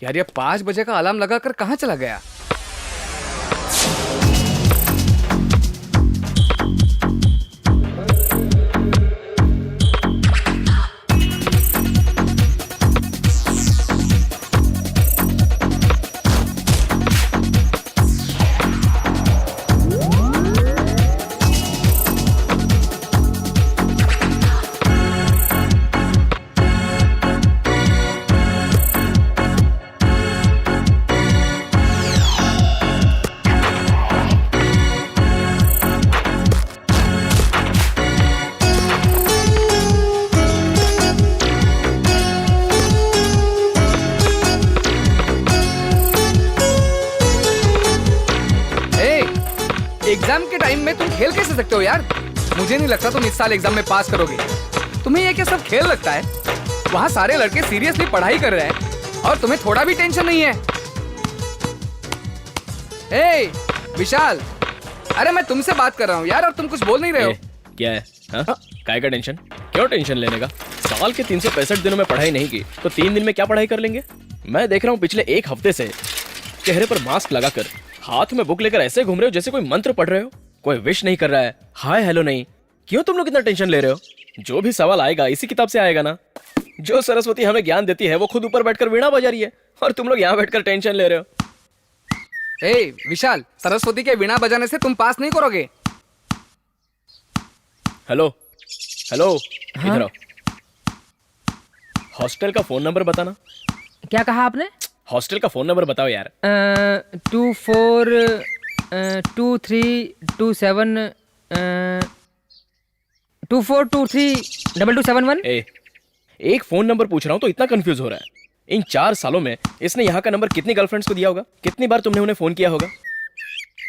यार ये 5 बजे का अलार्म लगाकर कहाँ चला गया? एग्जाम के टाइम में तुम खेल कैसे सकते हो यार? मुझे नहीं लगता तुम इस साल एग्जाम में पास करोगे। तुम्हें ये क्या सब खेल लगता है? वहाँ सारे लड़के सीरियसली पढ़ाई कर रहे हैं और तुम्हें थोड़ा भी टेंशन नहीं है। ए विशाल, अरे मैं तुमसे बात कर रहा हूँ यार और तुम कुछ बोल नहीं रहे हो। क्या है? काय का टेंशन? क्यों टेंशन लेने का? साल के 365 दिनों में पढ़ाई नहीं की तो 3 दिन में क्या पढ़ाई कर लेंगे? मैं देख रहा हूँ पिछले 1 हफ्ते से चेहरे पर मास्क लगाकर हाथ में बुक लेकर ऐसे घूम रहे हो जैसे कोई मंत्र पढ़ रहे हो। कोई विश नहीं कर रहा है, हाय हेलो नहीं। क्यों तुम लोग इतना टेंशन ले रहे हो? जो भी सवाल आएगा इसी किताब से आएगा ना। जो सरस्वती हमें ज्ञान देती है वो खुद ऊपर बैठकर वीणा बजा रही है और तुम लोग यहाँ बैठकर टेंशन ले रहे हो। ए विशाल, सरस्वती के वीणा बजाने से तुम पास नहीं करोगे। हेलो हेलो, इधर आओ। हॉस्टल का फोन नंबर बताना। क्या कहा आपने? हॉस्टल का फोन नंबर बताओ यार। 242327 24232271। एक फोन नंबर पूछ रहा हूँ तो इतना कंफ्यूज हो रहा है। इन 4 सालों में इसने यहाँ का नंबर कितनी गर्लफ्रेंड्स को दिया होगा? कितनी बार तुमने उन्हें फोन किया होगा?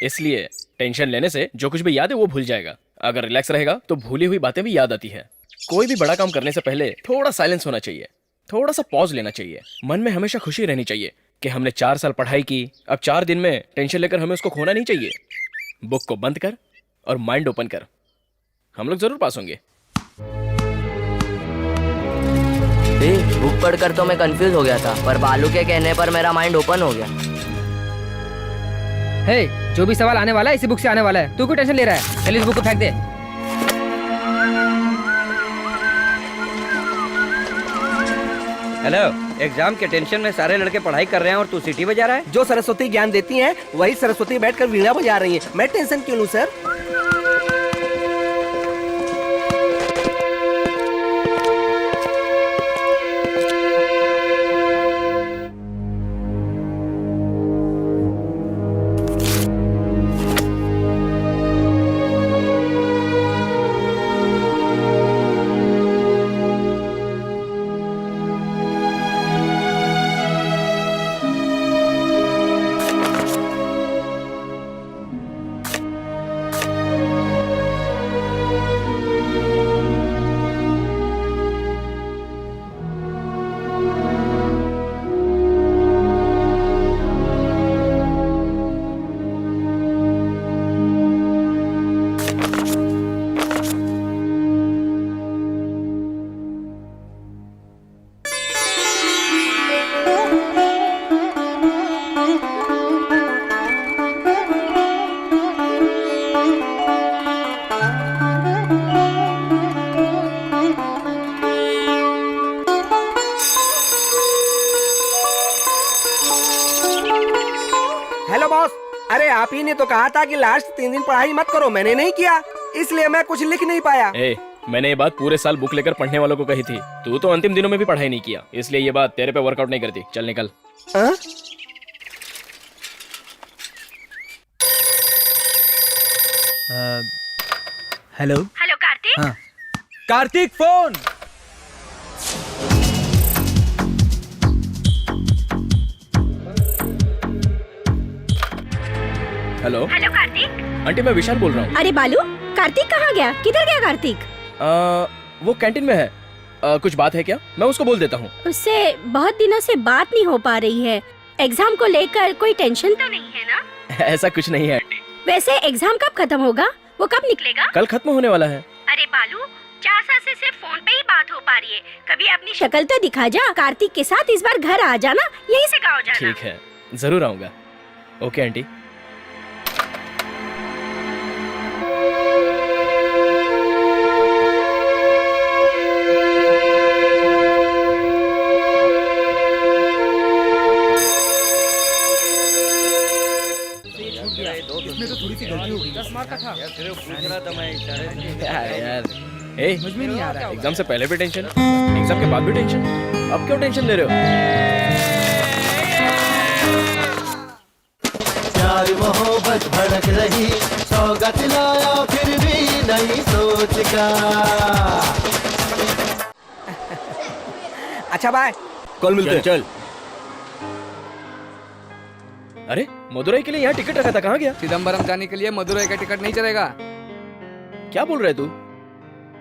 इसलिए टेंशन लेने से जो कुछ भी याद है वो भूल जाएगा। अगर रिलैक्स रहेगा तो भूली हुई बातें भी याद आती है। कोई भी बड़ा काम करने से पहले थोड़ा साइलेंस होना चाहिए, थोड़ा सा पॉज लेना चाहिए। मन में हमेशा खुशी रहनी चाहिए कि हमने 4 साल पढ़ाई की, अब 4 दिन में टेंशन लेकर हमें उसको खोना नहीं चाहिए। बुक को बंद कर और माइंड ओपन कर, हम लोग जरूर पास होंगे। बुक पढ़कर तो मैं कंफ्यूज हो गया था, पर बालू के कहने पर मेरा माइंड ओपन हो गया। हे, जो भी सवाल आने वाला है इसी बुक से आने वाला है। तू क्यों टेंशन ले रहा है? चल इस बुक को फेंक दे। हेलो, एग्जाम के टेंशन में सारे लड़के पढ़ाई कर रहे हैं और तू सीटी बजा रहा है। जो सरस्वती ज्ञान देती हैं वही सरस्वती बैठकर वीणा बजा रही हैं। मैं टेंशन क्यों लूं सर? हेलो बॉस, अरे आप ही ने तो कहा था कि लास्ट 3 दिन पढ़ाई मत करो। मैंने नहीं किया, इसलिए मैं कुछ लिख नहीं पाया। मैंने ये बात पूरे साल बुक लेकर पढ़ने वालों को कही थी। तू तो अंतिम दिनों में भी पढ़ाई नहीं किया, इसलिए ये बात तेरे पे वर्कआउट नहीं करती। चल निकल। Hello hello Kartik. हाँ। Kartik phone. Hello hello Kartik. Aunty, मैं विशाल बोल रहा हूँ। अरे बालू, कार्तिक कहाँ गया? किधर गया कार्तिक? वो कैंटीन में है। कुछ बात है क्या? मैं उसको बोल देता हूँ। उससे बहुत दिनों से बात नहीं हो पा रही है। एग्जाम को लेकर कोई टेंशन तो नहीं है ना? ऐसा कुछ नहीं है आंटी। वैसे एग्जाम कब खत्म होगा? वो कब निकलेगा? कल खत्म होने वाला है। अरे बालू, 4 साल से सिर्फ फोन पे ही बात हो पा रही है। कभी अपनी शक्ल तो दिखा जा। कार्तिक के साथ इस बार घर आ जाना, यहीं से गाँव जाना। ठीक है, जरूर आऊंगा। Okay aunty. इसमें तो थोड़ी सी गलती हो गई। 10 मार्क का था। पूछ रहा था मैं इशारे से। यार ए, समझ में नहीं आ रहा है। एग्जाम से पहले भी टेंशन, एग्जाम के बाद भी टेंशन, अब क्यों टेंशन ले रहे हो? प्यार मोहब्बत भड़क रही, सौगत लाया फिर भी नहीं सोच का। अच्छा बाय, कल मिलते हैं। चल। अरे मदुरई के लिए यहाँ टिकट रखा था, कहाँ गया? चिदम्बरम जाने के लिए मदुरई का टिकट नहीं चलेगा। क्या बोल रहे तू?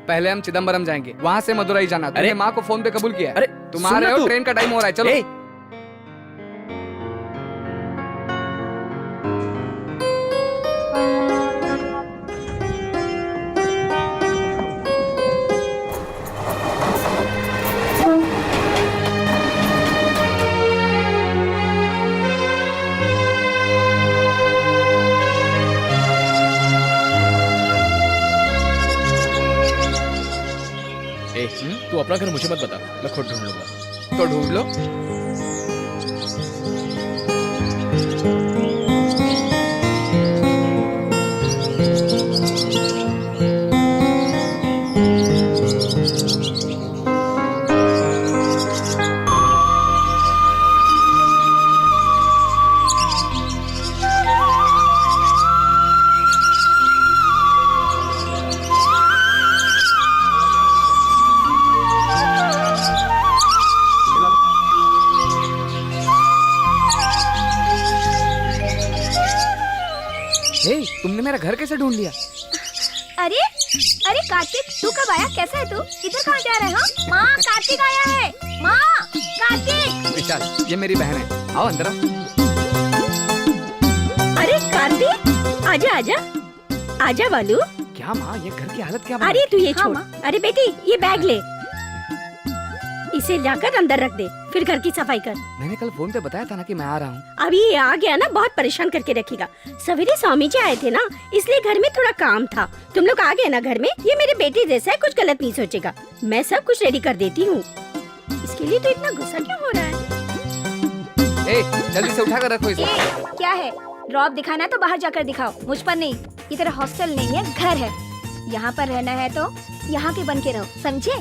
पहले हम चिदम्बरम जाएंगे, वहाँ से मदुरई जाना। तुमने माँ को फोन पे कबूल किया। अरे तुम आ रहे हो, ट्रेन का टाइम हो रहा है, चलो। तू अपना घर मुझे मत बता, मैं खुद ढूंढ लूंगा। तो ढूंढ लो। तुमने मेरा घर कैसे ढूंढ लिया? अरे अरे कार्तिक, तू कब आया? कैसा है तू? इधर कहाँ जा रहा है? हाँ माँ, कार्तिक आया है। माँ, कार्तिक। विशाल, ये मेरी बहन है, आओ अंदर आओ। अरे कार्तिक, आजा आजा आजा बालू। क्या माँ, ये घर की हालत क्या? अरे तू ये छोड़। अरे बेटी, ये बैग ले, इसे लाकर अंदर रख दे, फिर घर की सफाई कर। मैंने कल फोन पे बताया था ना कि मैं आ रहा हूँ। अभी ये आ गया ना, बहुत परेशान करके रखेगा। सवेरे स्वामी जी आए थे ना, इसलिए घर में थोड़ा काम था। तुम लोग आ गए ना घर में, ये मेरे बेटे जैसा है, कुछ गलत नहीं सोचेगा। मैं सब कुछ रेडी कर देती हूँ। इसके लिए तो इतना गुस्सा क्यों हो रहा है? ए, जल्दी से उठा कर रखो इसे। क्या है? ड्रॉप दिखाना है तो बाहर जाकर दिखाओ, मुझ पर नहीं। ये तेरा हॉस्टल नहीं है, घर है। यहाँ पर रहना है तो यहाँ के बन के रहो, समझे?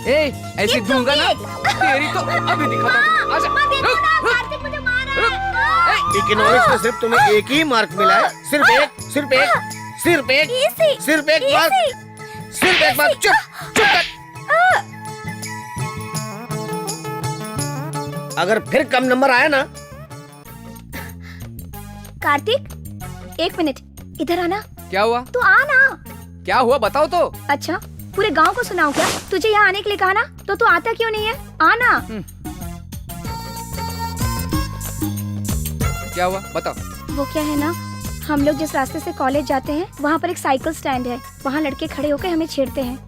ए, ऐसे दूंगा ना तेरी तो अभी दिखाता हूँ। आजा, कार्तिक मुझे मार रहा है। इकोनॉमिक्स में सिर्फ तुम्हें एक ही मार्क मिला है, सिर्फ एक मार्क, सिर्फ एक मार्क। चुप कर। अगर फिर कम नंबर आया ना। कार्तिक, 1 मिनट, इधर आना। क्या हुआ? तू आना। क्या हुआ बताओ तो। अच्छा, पूरे गांव को सुनाऊं क्या? तुझे यहाँ आने के लिए कहा ना, तो तू आता क्यों नहीं है? आना। क्या हुआ बताओ। वो क्या है ना, हम लोग जिस रास्ते से कॉलेज जाते हैं, वहाँ पर एक साइकिल स्टैंड है। वहाँ लड़के खड़े होकर हमें छेड़ते हैं।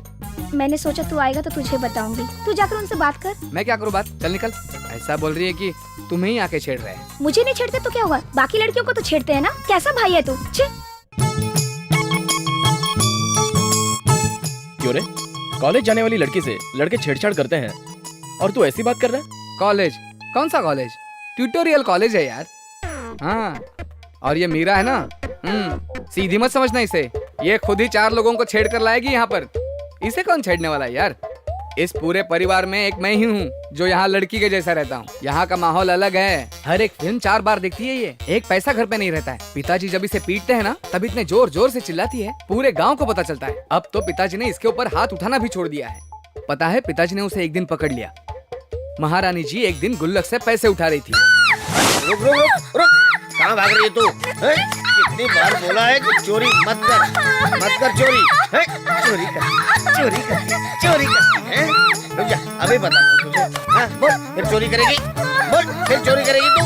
मैंने सोचा तू आएगा तो तुझे बताऊंगी। तू जाकर उनसे बात कर। मैं क्या करूँ बात? चल निकल। ऐसा बोल रही है कि तुम्हें ही आके छेड़ रहे हैं। मुझे नहीं छेड़ते तो क्या हुआ? बाकी लड़कियों को तो छेड़ते हैं ना। कैसा भाई है तू? क्यों रे? कॉलेज जाने वाली लड़की से लड़के छेड़छाड़ करते हैं और तू ऐसी बात कर रहा है? कॉलेज? कौन सा कॉलेज? ट्यूटोरियल कॉलेज है यार। हाँ, और ये मीरा है ना, सीधी मत समझना इसे। ये खुद ही 4 लोगों को छेड़ कर लाएगी यहाँ पर। इसे कौन छेड़ने वाला है यार? इस पूरे परिवार में एक मैं ही हूँ जो यहाँ लड़की के जैसा रहता हूँ। यहाँ का माहौल अलग है। हर एक फिल्म 4 बार देखती है ये। एक पैसा घर पे नहीं रहता है। पिताजी जब इसे पीटते हैं ना, तब इतने जोर जोर से चिल्लाती है, पूरे गांव को पता चलता है। अब तो पिताजी ने इसके ऊपर हाथ उठाना भी छोड़ दिया है। पता है, पिताजी ने उसे एक दिन पकड़ लिया। महारानी जी एक दिन गुल्लक से पैसे उठा रही थी। रुक रुक रुक रुक, कहाँ भाग रही है तू? कितनी बार बोला है कि चोरी मत कर चोरी। चोरी करती है। रुक जा, अभी बताता हूँ तुझे। हाँ, बोल, फिर चोरी करेगी? बोल, फिर चोरी करेगी तू?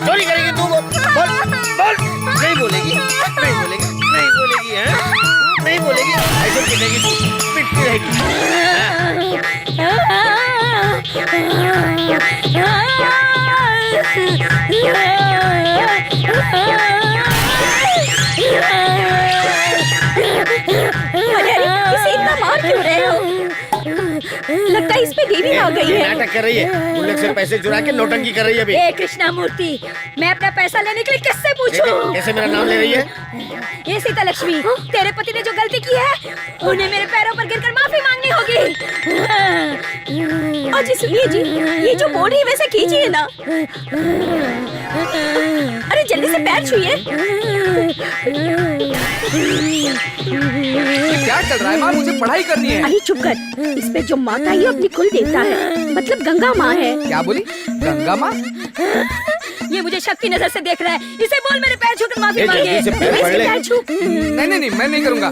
चोरी करेगी तू? बोल, नहीं बोलेगी, हैं? नहीं बोलेगी। ऐसे जाएगी। अरे इसे इतना मार क्यों रहे हो? लगता है इस पे देवी आ गई ये है। नाटक कर रही है, गुल्लक से पैसे चुरा के नौटंकी कर रही है अभी। ए कृष्णा मूर्ति, मैं अपना पैसा लेने के लिए किससे पूछूं? कैसे मेरा नाम ले रही है? ये सीता लक्ष्मी, तेरे पति ने जो गलती की है उन्हें मेरे पैरों पर गिरकर माफी मांगनी होगी। और जी सुनिए जी, ये जो बोल रही है वैसे कीजिए ना। अरे जल्दी से पैर छूइए। ये क्या चल रहा है माँ? मुझे पढ़ाई करनी है। अरे चुप कर, इसमें जो माता है ये अपनी कुल देवता है, मतलब गंगा माँ है। क्या बोली? गंगा माँ? ये मुझे शक्ति नजर से देख रहा है, इसे बोल मेरे पैर छूकर माफी ए, मांगे। जल्दी से पैर पकड़ ले। पैर छू। नहीं, मैं नहीं करूँगा।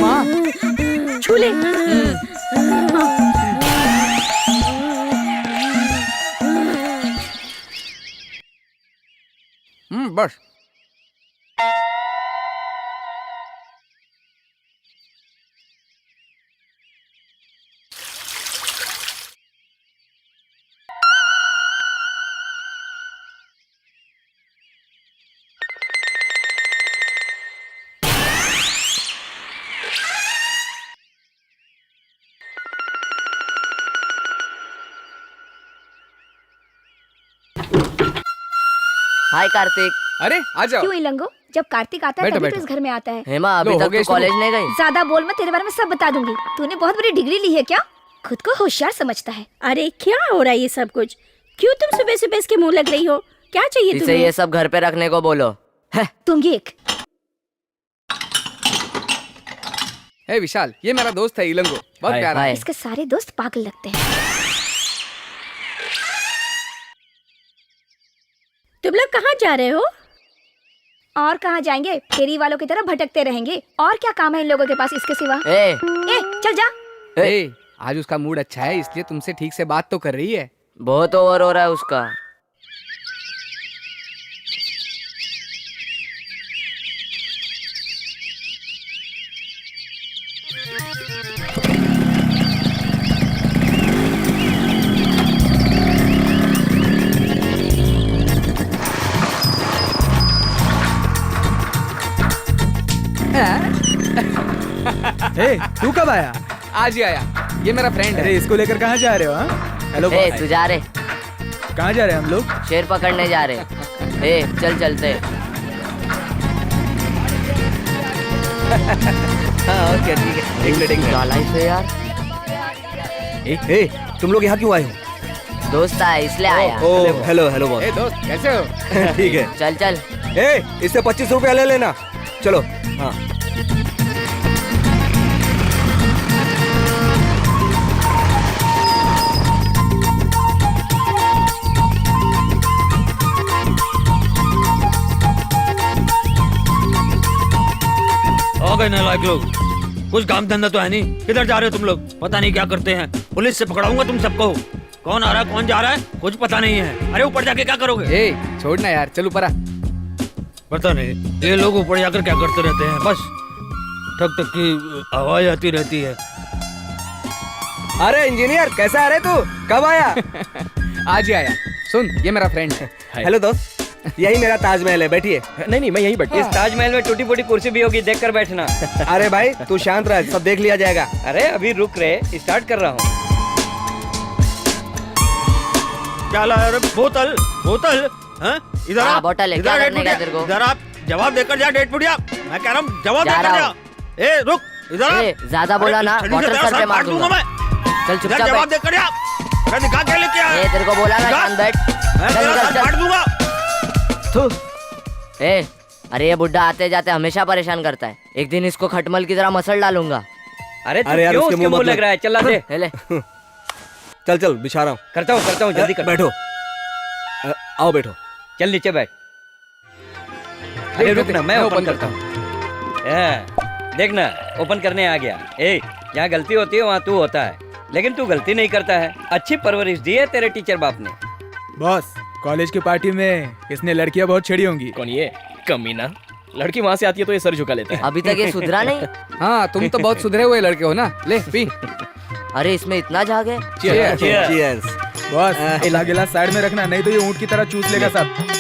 माँ, छू ले। बस। हाय कार्तिक। अरे आ जाओ। क्यों इलंगो, जब कार्तिक आता है बैठो, तभी तो बैठो। इस घर में आता है। हेमा अभी लो, हो तक गया तो शुरू। कॉलेज नहीं गई? ज्यादा बोल मैं तेरे बारे में सब बता दूंगी। तूने बहुत बड़ी डिग्री ली है क्या? खुद को होशियार समझता है। अरे क्या हो रहा है ये सब कुछ? क्यों तुम सुबह सुबह इसके मुंह लग रही हो? क्या चाहिए इसे तुम्हें? ये सब घर पे रखने को बोलो। तुम ये एक हे विशाल, ये मेरा दोस्त है इलंगो, बहुत हाय, प्यारा है। हाय। इसके सारे दोस्त पागल लगते हैं। तुम लोग कहाँ जा रहे हो? और कहाँ जाएंगे? फेरी वालों की तरह भटकते रहेंगे। और क्या काम है इन लोगों के पास इसके सिवा? ए, ए, चल जा। ए, आज उसका मूड अच्छा है इसलिए तुमसे ठीक से बात तो कर रही है। बहुत ओवर हो रहा है उसका। तू कब आया? आज ही आया, ये मेरा फ्रेंड है। अरे इसको लेकर कहाँ जा रहे हो? हाँ, हेलो ए, तू जा रहे? कहाँ जा रहे हैं हम लोग? शेर पकड़ने जा रहे। ए, चल चलते। हाँ ओके ठीक है, एक मिनट क्या लाइफ है यार। तुम लोग यहाँ क्यों आए हो? दोस्त आया इसलिए आया। ओ हेलो हेलो बॉस। ए दोस्त, कैसे हो? ठीक है। चल चल। ए इससे 25 रुपया ले लेना। चलो। हाँ हो गए नालायक लोग, कुछ काम धंधा तो है नहीं। किधर जा रहे हो तुम लोग? पता नहीं क्या करते हैं। पुलिस से पकड़ाऊंगा तुम सबको। कौन आ रहा है कौन जा रहा है कुछ पता नहीं है। अरे ऊपर जाके क्या करोगे? ए छोड़ना यार, चल ऊपर आ। पता नहीं ये लोग ऊपर जाकर क्या करते रहते हैं। बस ठक ठक की आवाज आती रहती है। अरे इंजीनियर कैसा है रे तू? कब आया? आज ही आया। सुन, ये मेरा फ्रेंड है। हेलो दोस्त, यही मेरा ताजमहल है, बैठिए। नहीं मैं यहीं बैठा। इस ताजमहल में टूटी फूटी कुर्सी भी होगी, देख कर बैठना। अरे भाई तू शांत रह, सब देख लिया जाएगा। अरे अभी रुक रहे, स्टार्ट कर रहा हूँ। क्या लाया रे? बोतल बोतल हाँ? इधर हाँ, आ, बोतल है, इधर क्या आ, डेट करने का पुड़िया। तेरे को? इधर आप जवाब देकर जा, डेट पुड़िया। मैं कह रहा हूँ जवाब जा देकर रहा जा। हूँ। ए रुक, इधर आ। ए, ज्यादा बोला ना, छड़ी से बॉटल तेरा सर पे मार काट दूंगा मैं। चल इधर चुपचाप जवाब बैठ। देकर जा। मैं दिखा के लेके आया। ए, तेरे को बोला ना, जा। शांत बैठ। मैं चल, तेरा चल, सर चल। काट दूंगा। थू। ए, अरे ये बुड्ढा आते जाते हमेशा परेशान करता है। एक दिन इसको खटमल की तरह मसल डालूंगा। अरे तू अरे यार, क्यों उसके उसके मुंह मुंह मत लग रहा है? चला दे। ले। चल चल बिछा रहा हूँ। करता हूँ जल्दी कर। बैठो। आओ बैठो। चल नीचे बैठ। अरे रुक ना, मैं ओपन ओपन करता हूँ। देखना ओपन करने आ गया। ए, जहाँ गलती होती है वहाँ तू होता है, लेकिन तू गलती नहीं करता है। अच्छी परवरिश दी है तेरे टीचर बाप ने। बॉस, कॉलेज की पार्टी में इसने लड़कियां बहुत छेड़ी होंगी। कौन ये कमीना? लड़की वहां से आती है तो ये सर झुका लेता है। अभी तक ये सुधरा नहीं। हाँ तुम तो बहुत सुधरे हुए लड़के हो ना, ले पी। अरे इसमें इतना झाग है। Cheers. बॉस इला गिलास साइड में रखना, नहीं तो ये ऊंट की तरह चूस लेगा सब।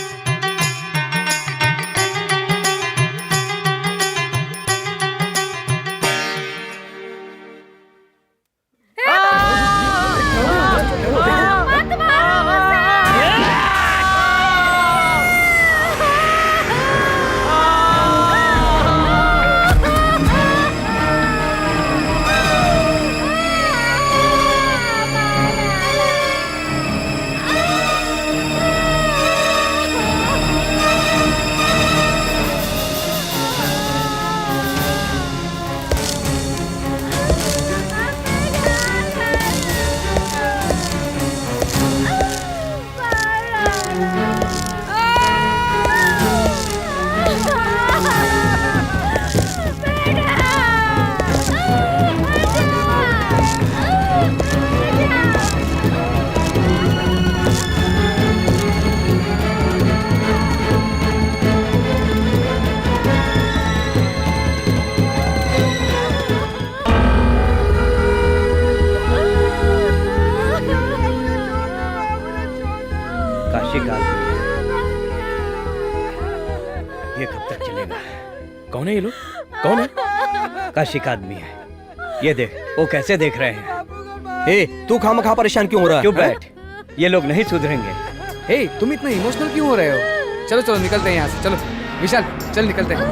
काशी का ये कब तक चलेगा? कौन है ये लोग? कौन है? काशी का आदमी है, ये देख वो कैसे देख रहे हैं। ए तू खामखा परेशान क्यों हो रहा है? चुप बैठ, ये लोग नहीं सुधरेंगे। हे तुम इतना इमोशनल क्यों हो रहे हो? चलो चलो निकलते हैं यहाँ से, चलो विशाल चल निकलते हैं।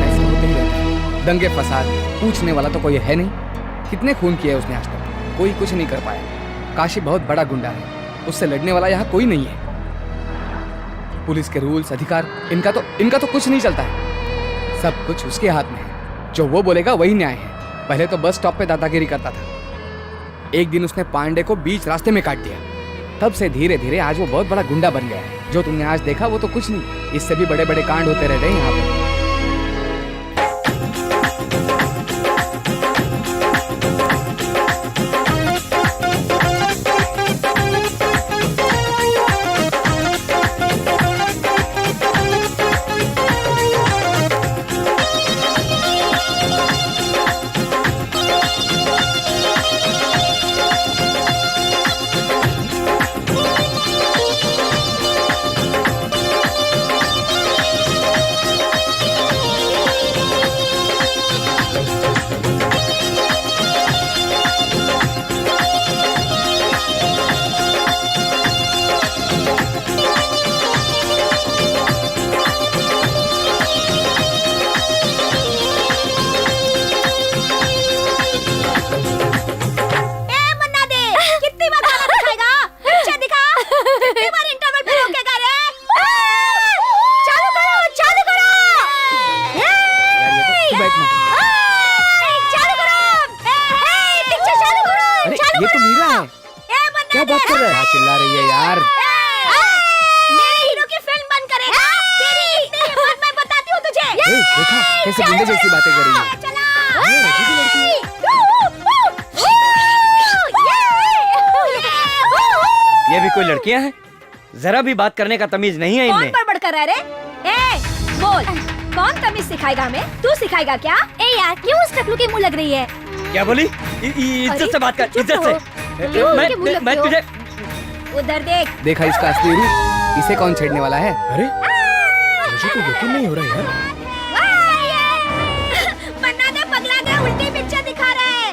ऐसे होते ही रहता है। दंगे फसाद पूछने वाला तो कोई है नहीं। कितने खून किए उसने आज तक, कोई कुछ नहीं कर पाया। काशी बहुत बड़ा गुंडा है, उससे लड़ने वाला यहाँ कोई नहीं है। पुलिस के रूल्स अधिकार इनका तो कुछ नहीं चलता है। सब कुछ उसके हाथ में है, जो वो बोलेगा वही न्याय है। पहले तो बस स्टॉप पे दादागिरी करता था, एक दिन उसने पांडे को बीच रास्ते में काट दिया। तब से धीरे धीरे आज वो बहुत बड़ा गुंडा बन गया है। जो तुमने आज देखा वो तो कुछ नहीं, इससे भी बड़े बड़े कांड होते रहते हैं यहाँ पे। ये तो मीरा है। क्या बात कर रहा है? चिल्ला रही है यार। मेरे हीरो की फिल्म बंद करेगा? तेरी इतनी हिम्मत मैं बताती हूँ तुझे। देखा कैसे गुंडे जैसी बातें कर रही है। ये भी कोई लड़कियां हैं? जरा भी बात करने का तमीज नहीं है कौन इनमें। बड़बड़ कर रहा है रे? बोल, कौन तमीज सिखाएगा हमें? तू सिखाएगा क्या? ए यार, क्यों उस टकलू की मुंह लग रही है? क्या बोली? इज्जत से बात कर, इज्जत से। मैं तुझे उधर देख। देखा इसका असली रूप, इसे कौन छेड़ने वाला है? अरे मुझे तो यकीन नहीं हो रहा यार। मन्ना दे पगला गया, उल्टी पिक्चर दिखा रहा है।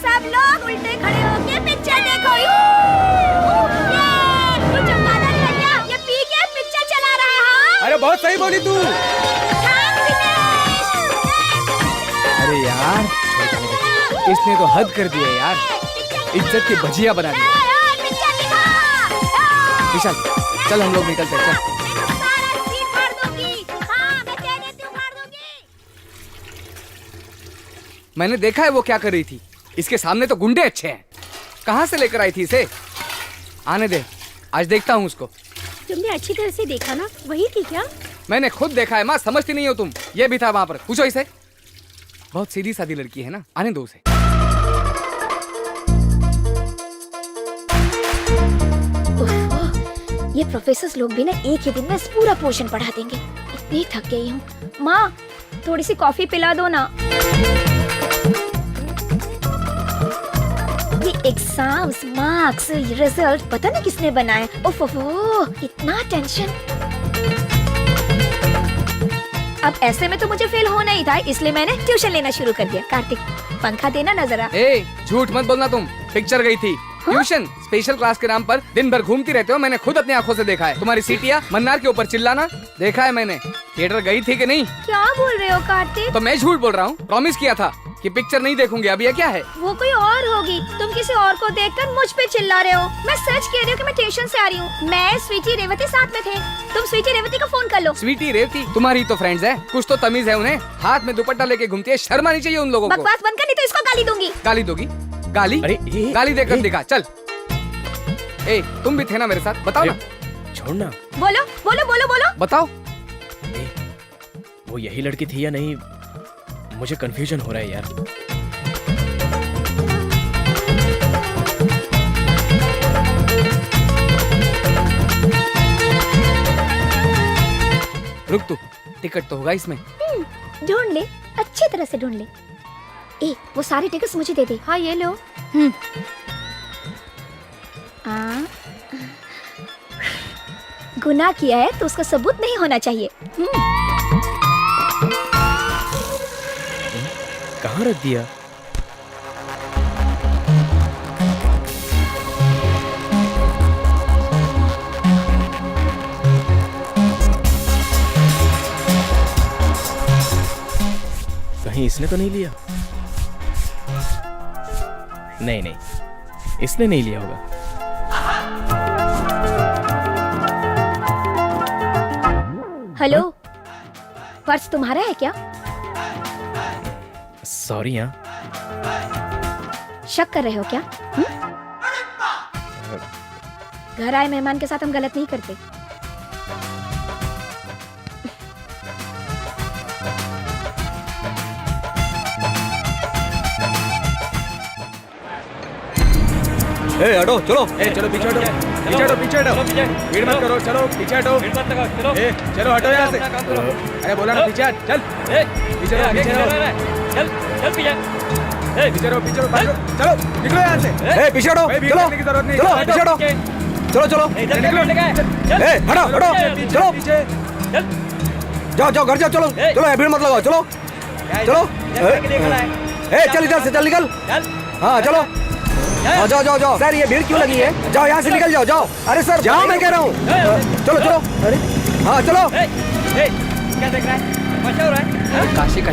सब लोग उल्टे खड़े होके पिक्चर देखो। ये चमकादड़ लड़िया, ये पी के पिक्चर चला रहा है। अरे बहुत सही बोली तू। अरे यार इसने तो हद कर दी है यार, इज्जत की भजिया बना दी। विशाल चल हम लोग निकलते हैं, चल। मैंने देखा है वो क्या कर रही थी। इसके सामने तो गुंडे अच्छे हैं, कहाँ से लेकर आई थी इसे? आने दे, आज देखता हूँ उसको। तुमने अच्छी तरह से देखा ना, वही थी क्या? मैंने खुद देखा है माँ, समझती नहीं हो तुम। ये भी था वहां पर, पूछो इसे। बहुत सीधी सादी लड़की है ना, आने दो उसे। ये प्रोफेसर लोग भी ना एक ही दिन में इस पूरा पोर्शन पढ़ा देंगे। इतनी थक गई हूँ। माँ थोड़ी सी कॉफी पिला दो ना। ये एग्जाम्स, मार्क्स, रिजल्ट पता नहीं किसने बनाए। ओफो, इतना टेंशन। अब ऐसे में तो मुझे फेल होना ही था, इसलिए मैंने ट्यूशन लेना शुरू कर दिया। कार्तिक पंखा देना ना जरा। ए झूठ मत बोलना, तुम पिक्चर गई थी। ट्यूशन स्पेशल क्लास के नाम पर दिन भर घूमती रहते हो, मैंने खुद अपनी आंखों से देखा है। तुम्हारी सीटियाँ मन्नार के ऊपर चिल्लाना देखा है मैंने। थिएटर गई थी कि नहीं? क्या बोल रहे हो कार्तिक? तो मैं झूठ बोल रहा हूँ? प्रॉमिस किया था कि पिक्चर नहीं देखूंगी, अब ये क्या है? वो कोई और होगी, तुम किसी और को देखकर मुझ पे चिल्ला रहे हो। मैं सच कह रही हूँ कि मैं ट्यूशन से आ रही हूँ। मैं स्वीटी रेवती साथ में थे। तुम स्वीटी रेवती को फोन कर लो। स्वीटी रेवती तुम्हारी तो फ्रेंड्स है, कुछ तो तमीज है उन्हें। हाथ में दुपट्टा लेके घूमती है, शर्म आनी चाहिए उन लोगों को। बकवास बंद कर, नहीं तो इसको गाली दूंगी। गाली दोगी? गाली? अरे गाली देकर दिखा चल। ए तुम भी थे ना मेरे साथ, बताओ ना। छोड़ना। बोलो बोलो बोलो बोलो। बताओ। वो यही लड़की थी या नहीं, मुझे कंफ्यूजन हो रहा है यार। रुक तू, टिकट तो होगा इसमें। ढूंढ ले, अच्छी तरह से ढूंढ ले। ए वो सारे टिकट्स मुझे दे दे। हाँ ये लो। गुनाह किया है तो उसका सबूत नहीं होना चाहिए। कहाँ रख दिया? कहीं इसने तो नहीं लिया? नहीं नहीं, इसने नहीं लिया होगा। हेलो, पर्स तुम्हारा है क्या? सॉरी। हाँ, शक कर रहे हो क्या? घर आए मेहमान के साथ हम गलत नहीं करते। ए हटो, चलो। चलो पीछे हटो, पीछे हटो, पीछे हटो। भीड़ मत करो, चलो पीछे हटो। चलो हटो यहाँ से। अरे बोला ना पीछे हट, चल। पीछे रहो, पीछे रहो। चल चल पीछे। पीछे रहो, पीछे रहो, चलो निकलो यहाँ से। ए पीछे हटो, भीड़ चलो करने की जरूरत नहीं। चलो पीछे हटो, चलो चलो। ए हटो हटो, चलो पीछे। जाओ जाओ, घर जाओ, चलो चलो, भीड़ मत लगाओ, चलो चलो। ए चल इधर से, चल निकल। हाँ चलो, हाँ जाओ जाओ जाओ। सर ये भीड़ क्यों लगी है? जाओ यहाँ से निकल जाओ, जाओ। अरे सर जाओ, मैं कह रहा हूँ। चलो चलो। अरे हाँ चलो। क्या देख रहा है? तमाशा हो रहा है? काशी का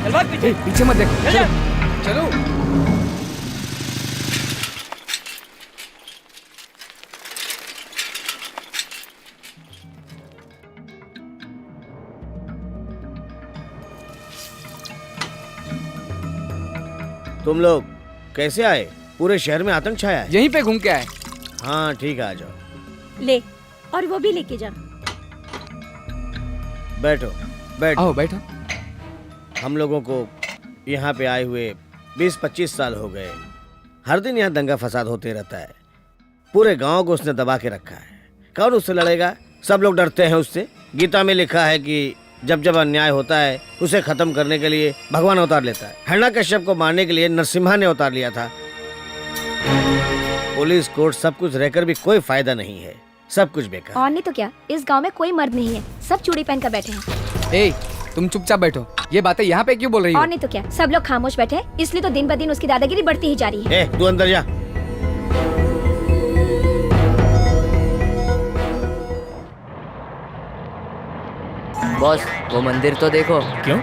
चल भाग पीछे। पीछे मत देखो, चलो चलो। तुम लोग कैसे आए? पूरे शहर में आतंक छाया है। यहीं पे घूम के आए। हाँ ठीक है, आ जाओ। ले, और वो भी लेके जा। बैठो बैठो। आओ बैठो। हम लोगों को यहाँ पे आए हुए 20-25 साल हो गए। हर दिन यहाँ दंगा फसाद होते रहता है। पूरे गांव को उसने दबा के रखा है। कौन उससे लड़ेगा? सब लोग डरते हैं उससे। गीता में लिखा है कि जब जब अन्याय होता है उसे खत्म करने के लिए भगवान अवतार लेता है। हिरण्यकश्यप को मारने के लिए नरसिम्हा ने अवतार लिया था। पुलिस कोर्ट सब कुछ रहकर भी कोई फायदा नहीं है, सब कुछ बेकार। और नहीं तो क्या, इस गांव में कोई मर्द नहीं है, सब चूड़ी पहन कर बैठे हैं। ए तुम चुपचाप बैठो। ये बातें यहाँ पे क्यों बोल रही हो? और नहीं तो क्या, सब लोग खामोश बैठे हैं, इसलिए तो दिन ब दिन उसकी दादागिरी बढ़ती ही जा रही है। तू अंदर जा। बॉस वो मंदिर तो देखो। क्यों?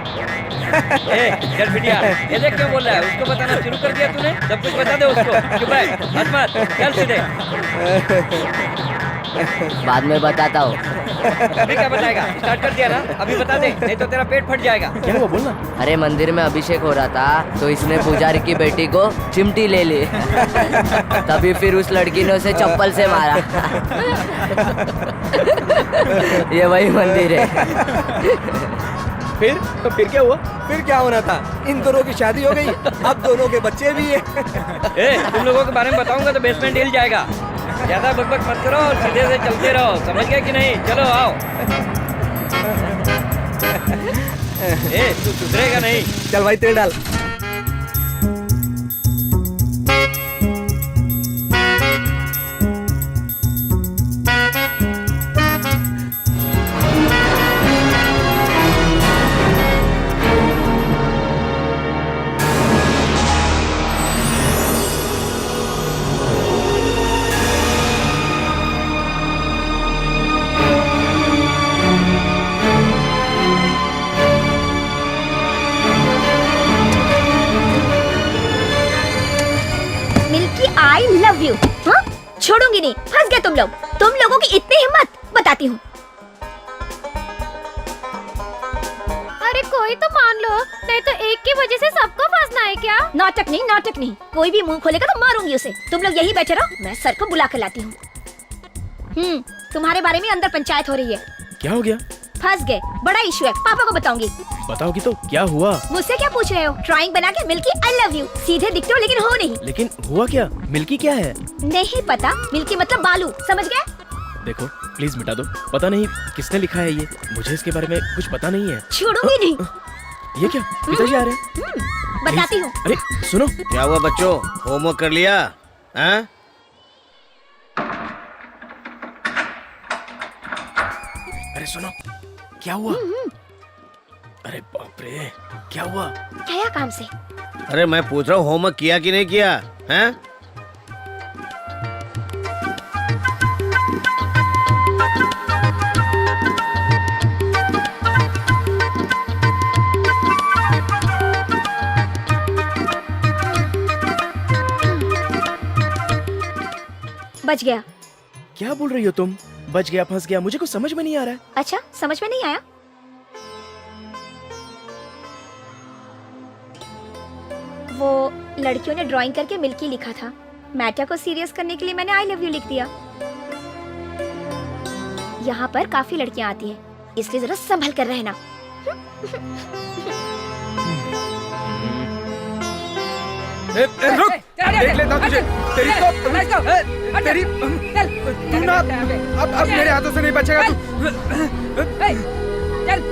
चल बिटिया, ये देख क्यों बोल रहा है? उसको बताना शुरू कर दिया तूने? सब कुछ बता दे उसको। चुप रह, हट मत, चल सीधे। बाद में बताता हूँ। अभी क्या बताएगा? स्टार्ट कर दिया ना, अभी बता दे, नहीं तो तेरा पेट फट जाएगा। क्या हुआ, बोलना। अरे मंदिर में अभिषेक हो रहा था तो इसने पुजारी की बेटी को चिमटी ले ली। तभी फिर उस लड़की ने उसे चप्पल से मारा। ये वही मंदिर है। फिर क्या हुआ? फिर क्या होना था? इन दोनों की शादी हो गई, अब दोनों के बच्चे भी है। तुम लोगों के बारे में बताऊंगा तो बेसमेंट हिल जाएगा। ज्यादा बकबक मत करो और सीधे से चलते रहो, समझ गए कि नहीं? चलो आओ। ए तू सुधरेगा नहीं। चल भाई तेल डाल। I love you. हाँ छोड़ूंगी नहीं, फंस गए तुम लोग। तुम लोगों की इतनी हिम्मत, बताती हूँ। अरे कोई तो मान लो, नहीं तो एक की वजह से सबको फंसना है क्या? नाटक नहीं, नाटक नहीं। कोई भी मुंह खोलेगा तो मारूंगी उसे। तुम लोग यही बैठे रहो, मैं सर को बुला कर लाती हूँ। तुम्हारे बारे में अंदर पंचायत हो रही है। क्या हो गया? फंस गए, बड़ा इशू है, पापा को बताऊंगी। बताओगी तो क्या हुआ? मुझसे क्या पूछ रहे हो? ड्राइंग बना के मिल्की आई लव यू। सीधे दिखते हो लेकिन हो नहीं। लेकिन हुआ क्या? मिल्की क्या है? नहीं पता, मिल्की मतलब बालू, समझ गए? देखो प्लीज मिटा दो, पता नहीं किसने लिखा है ये, मुझे इसके बारे में कुछ पता नहीं है। छोड़ूंगी नहीं। ये क्या? पिताजी आ रहे हैं। बताती हूँ। अरे सुनो। क्या हुआ बच्चों, होमवर्क कर लिया? हैं? अरे सुनो, क्या हुआ? अरे बाप रे, क्या हुआ? क्या काम से? अरे मैं पूछ रहा हूँ होमवर्क किया कि नहीं किया? हैं? बच गया। क्या बोल रही हो तुम? बच गया, फंस गया, मुझे कुछ समझ में नहीं आ रहा है। अच्छा समझ में नहीं आया? वो लड़कियों ने ड्राइंग करके मिल्की लिखा था। मैटर को सीरियस करने के लिए मैंने आई लव यू लिख दिया। यहाँ पर काफी लड़कियाँ आती हैं, इसलिए जरा संभल कर रहना। रुक, देख लेता हूँ तुझे। तेरी तू ना अब मेरे हाथों से नहीं बचेगा तू। चल।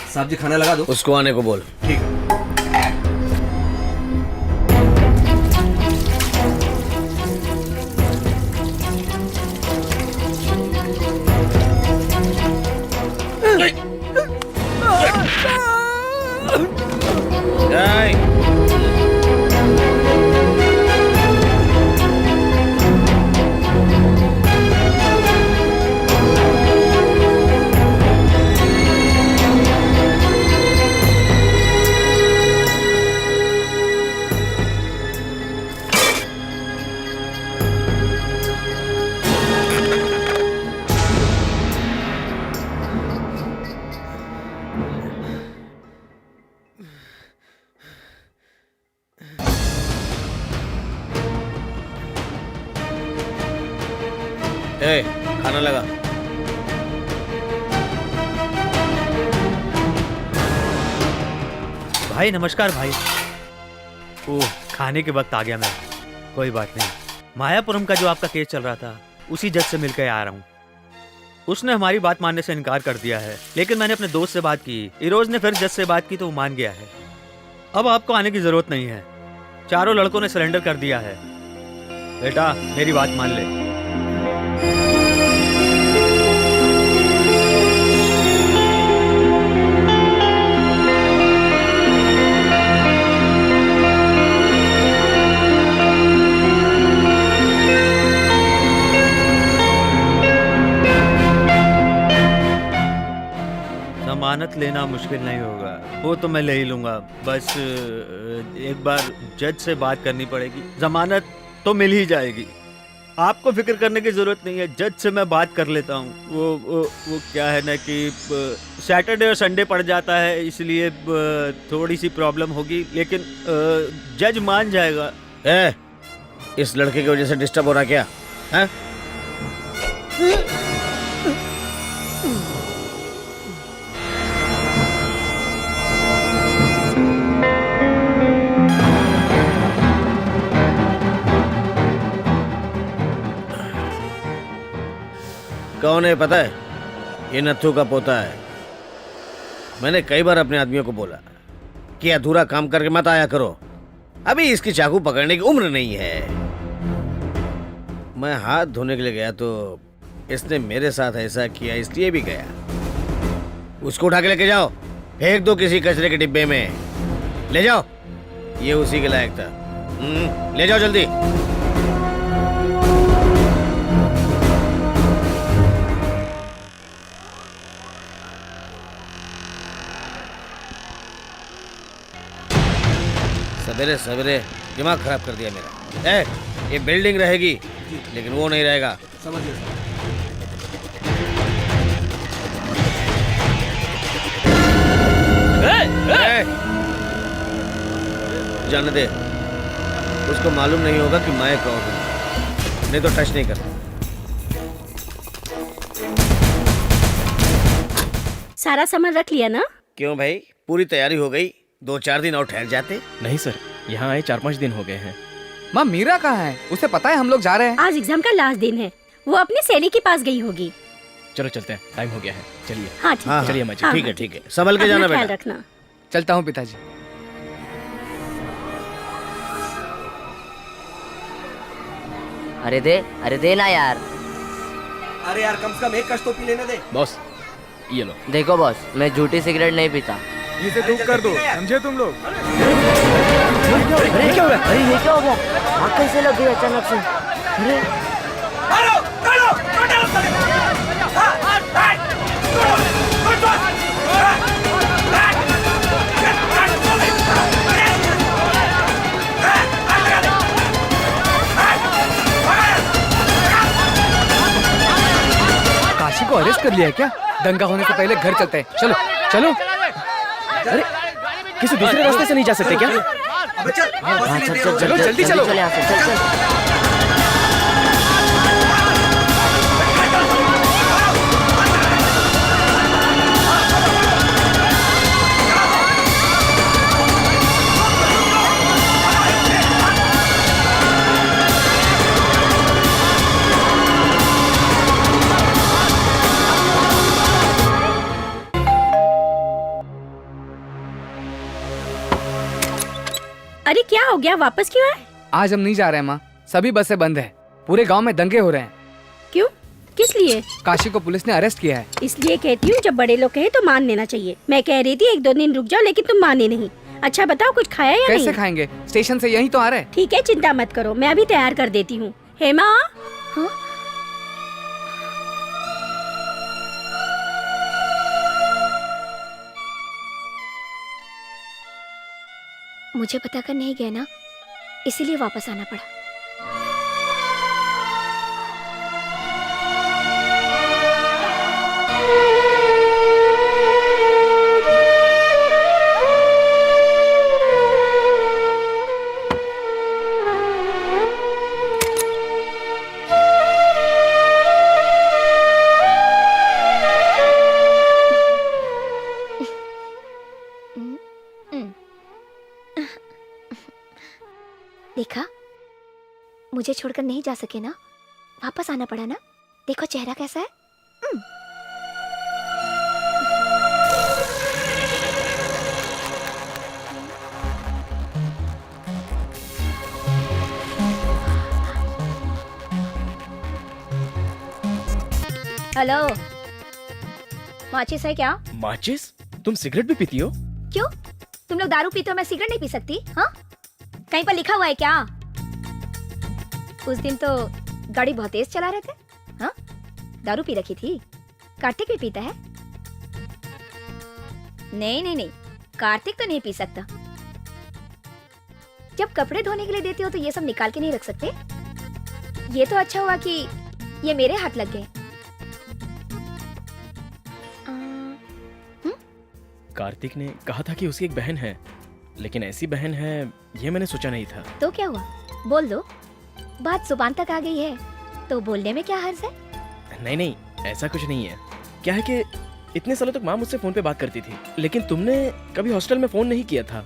साहब जी खाना लगा दो। उसको आने को बोल। ठीक। ए, खाना लगा। भाई नमस्कार भाई। ओह खाने के वक्त आ गया मैं। कोई बात नहीं। मायापुरम का जो आपका केस चल रहा था उसी जज से मिलकर आ रहा हूँ। उसने हमारी बात मानने से इनकार कर दिया है, लेकिन मैंने अपने दोस्त से बात की, इरोज ने फिर जज से बात की तो वो मान गया है। अब आपको आने की जरूरत नहीं है, चारों लड़कों ने सरेंडर कर दिया है। बेटा मेरी बात मान ले। जमानत लेना मुश्किल नहीं होगा, वो तो मैं ले ही लूंगा। बस एक बार जज से बात करनी पड़ेगी, जमानत तो मिल ही जाएगी। आपको फिक्र करने की जरूरत नहीं है, जज से मैं बात कर लेता हूँ। वो क्या है ना कि सैटरडे और संडे पड़ जाता है, इसलिए थोड़ी सी प्रॉब्लम होगी, लेकिन जज मान जाएगा। इस लड़के की वजह से डिस्टर्ब हो रहा क्या है? कौन है पता है? ये नत्थू का पोता है। मैंने कई बार अपने आदमियों को बोला कि अधूरा काम करके मत आया करो, अभी इसकी चाकू पकड़ने की उम्र नहीं है। मैं हाथ धोने के लिए गया तो इसने मेरे साथ ऐसा किया, इसलिए भी गया। उसको उठा के लेके जाओ, फेंक दो किसी कचरे के डिब्बे में, ले जाओ, ये उसी के लायक था। ले जाओ जल्दी। सवेरे सवेरे दिमाग खराब कर दिया मेरा। ये बिल्डिंग रहेगी लेकिन वो नहीं रहेगा। समझिए जाने दे, उसको मालूम नहीं होगा कि मैं कौन हूं, नहीं तो टच नहीं करता। सारा सामान रख लिया ना? क्यों भाई, पूरी तैयारी हो गई? 2-4 दिन और ठहर जाते। नहीं सर, यहाँ आए 4-5 दिन हो गए हैं। माँ मीरा कहाँ है? उसे पता है हम लोग जा रहे हैं? आज एग्जाम का लास्ट दिन है, वो अपनी सहेली के पास गई होगी। चलो चलते हैं, टाइम हो गया है, चलिए। हाँ ठीक है। चलिए अम्मा जी। हाँ, ठीक है ठीक है, संभल के जाना अपना ख्याल बेटा। रखना। चलता हूँ पिताजी। अरे दे ना यार। अरे यार कम से कम एक कश तो पी लेने दे। बॉस ये लो। देखो बॉस, मैं झूठी सिगरेट नहीं पीता। इसे धूप कर दो, समझे तुम लोग? अरे क्या हो गया? अरे ये क्या हो गया? आग कैसे लग गई अचानक से? अरे काशी को अरेस्ट कर लिया है क्या? दंगा होने से पहले घर चलते हैं, चलो चलो। अरे किसी दूसरे रास्ते से नहीं जा सकते क्या? हाँ चल चलो, जल्दी चलो। चल यहाँ से, चल। अरे क्या हो गया, वापस क्यों आए? आज हम नहीं जा रहे हैं माँ, सभी बसें बंद है, पूरे गांव में दंगे हो रहे हैं। क्यों, किस लिए? काशी को पुलिस ने अरेस्ट किया है। इसलिए कहती हूँ जब बड़े लोग कहे तो मान लेना चाहिए। मैं कह रही थी 1-2 दिन रुक जाओ, लेकिन तुम माने नहीं। अच्छा बताओ, कुछ खाया या कैसे नहीं? खाएंगे? स्टेशन से यहीं तो आ रहे हैं। ठीक है, चिंता मत करो, मैं अभी तैयार कर देती हूँ। हेमा, हाँ? मुझे पता कर नहीं गया ना, इसीलिए वापस आना पड़ा। देखा, मुझे छोड़कर नहीं जा सके ना, वापस आना पड़ा ना। देखो चेहरा कैसा है। हेलो, माचिस है क्या? माचिस? तुम सिगरेट भी पीती हो? क्यों, तुम लोग दारू पीते हो, मैं सिगरेट नहीं पी सकती? हाँ, कहीं पर लिखा हुआ है क्या? उस दिन तो गाड़ी बहुत तेज चला रहे थे। हाँ, दारू पी रखी थी। कार्तिक भी पीता है? नहीं नहीं नहीं, कार्तिक तो नहीं पी सकता। जब कपड़े धोने के लिए देते हो तो ये सब निकाल के नहीं रख सकते। ये तो अच्छा हुआ कि ये मेरे हाथ लग गए। कार्तिक ने कहा था कि उसकी एक बहन है, लेकिन ऐसी बहन है ये मैंने सोचा नहीं था। तो क्या हुआ, बोल दो। बात जुबान तक आ गई है तो बोलने में क्या हर्ज है। नहीं नहीं, ऐसा कुछ नहीं है। क्या है कि इतने सालों तक माँ मुझसे फोन पे बात करती थी, लेकिन तुमने कभी हॉस्टल में फोन नहीं किया था।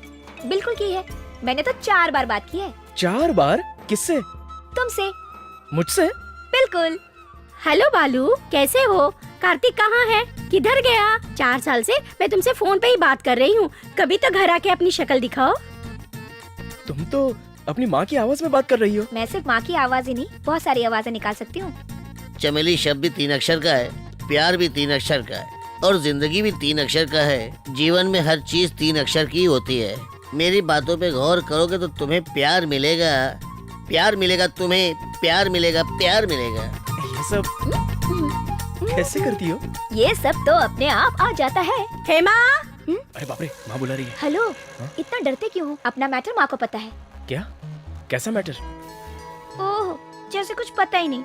बिल्कुल की है, मैंने तो 4 बार बात की है। 4 बार? किससे? तुमसे। मुझसे? बिल्कुल। हेलो बालू, कैसे हो? कार्तिक कहाँ है? किधर गया? 4 साल से मैं तुमसे फोन पे ही बात कर रही हूँ, कभी तो घर आके अपनी शक्ल दिखाओ। तुम तो अपनी माँ की आवाज में बात कर रही हो। मैं सिर्फ माँ की आवाज ही नहीं, बहुत सारी आवाजें निकाल सकती हूँ। चमेली शब्द भी 3 अक्षर का है, प्यार भी 3 अक्षर का है, और जिंदगी भी 3 अक्षर का है। जीवन में हर चीज 3 अक्षर की होती है। मेरी बातों पे गौर करोगे तो तुम्हें प्यार मिलेगा, प्यार मिलेगा, तुम्हें प्यार मिलेगा, प्यार मिलेगा। ये सब कैसे करती हो? ये सब तो अपने आप आ जाता है। हेमा, अरे बाप रे, माँ बुला रही है। हेलो, इतना डरते क्यों हो? अपना मैटर माँ को पता है। क्या? कैसा मैटर? ओह, जैसे कुछ पता ही नहीं।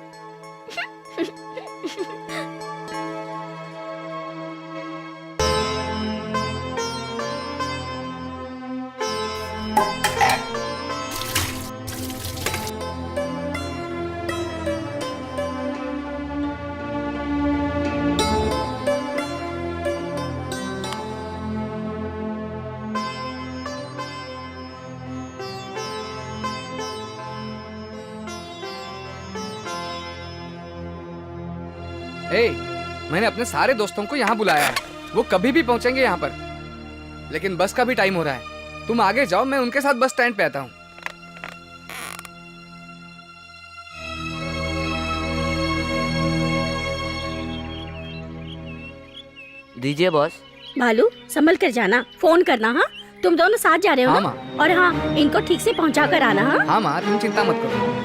ए, मैंने अपने सारे दोस्तों को यहाँ बुलाया है, वो कभी भी पहुंचेंगे यहाँ पर, लेकिन बस का भी टाइम हो रहा है। तुम आगे जाओ, मैं उनके साथ बस स्टैंड पे आता हूँ। दीजिए बॉस। बालू संभल कर जाना, फोन करना। हाँ, तुम दोनों साथ जा रहे हो हाँ ना? माँ। और हाँ, इनको ठीक से पहुँचा कर आना। हाँ हाँ माँ, तुम चिंता मत करो।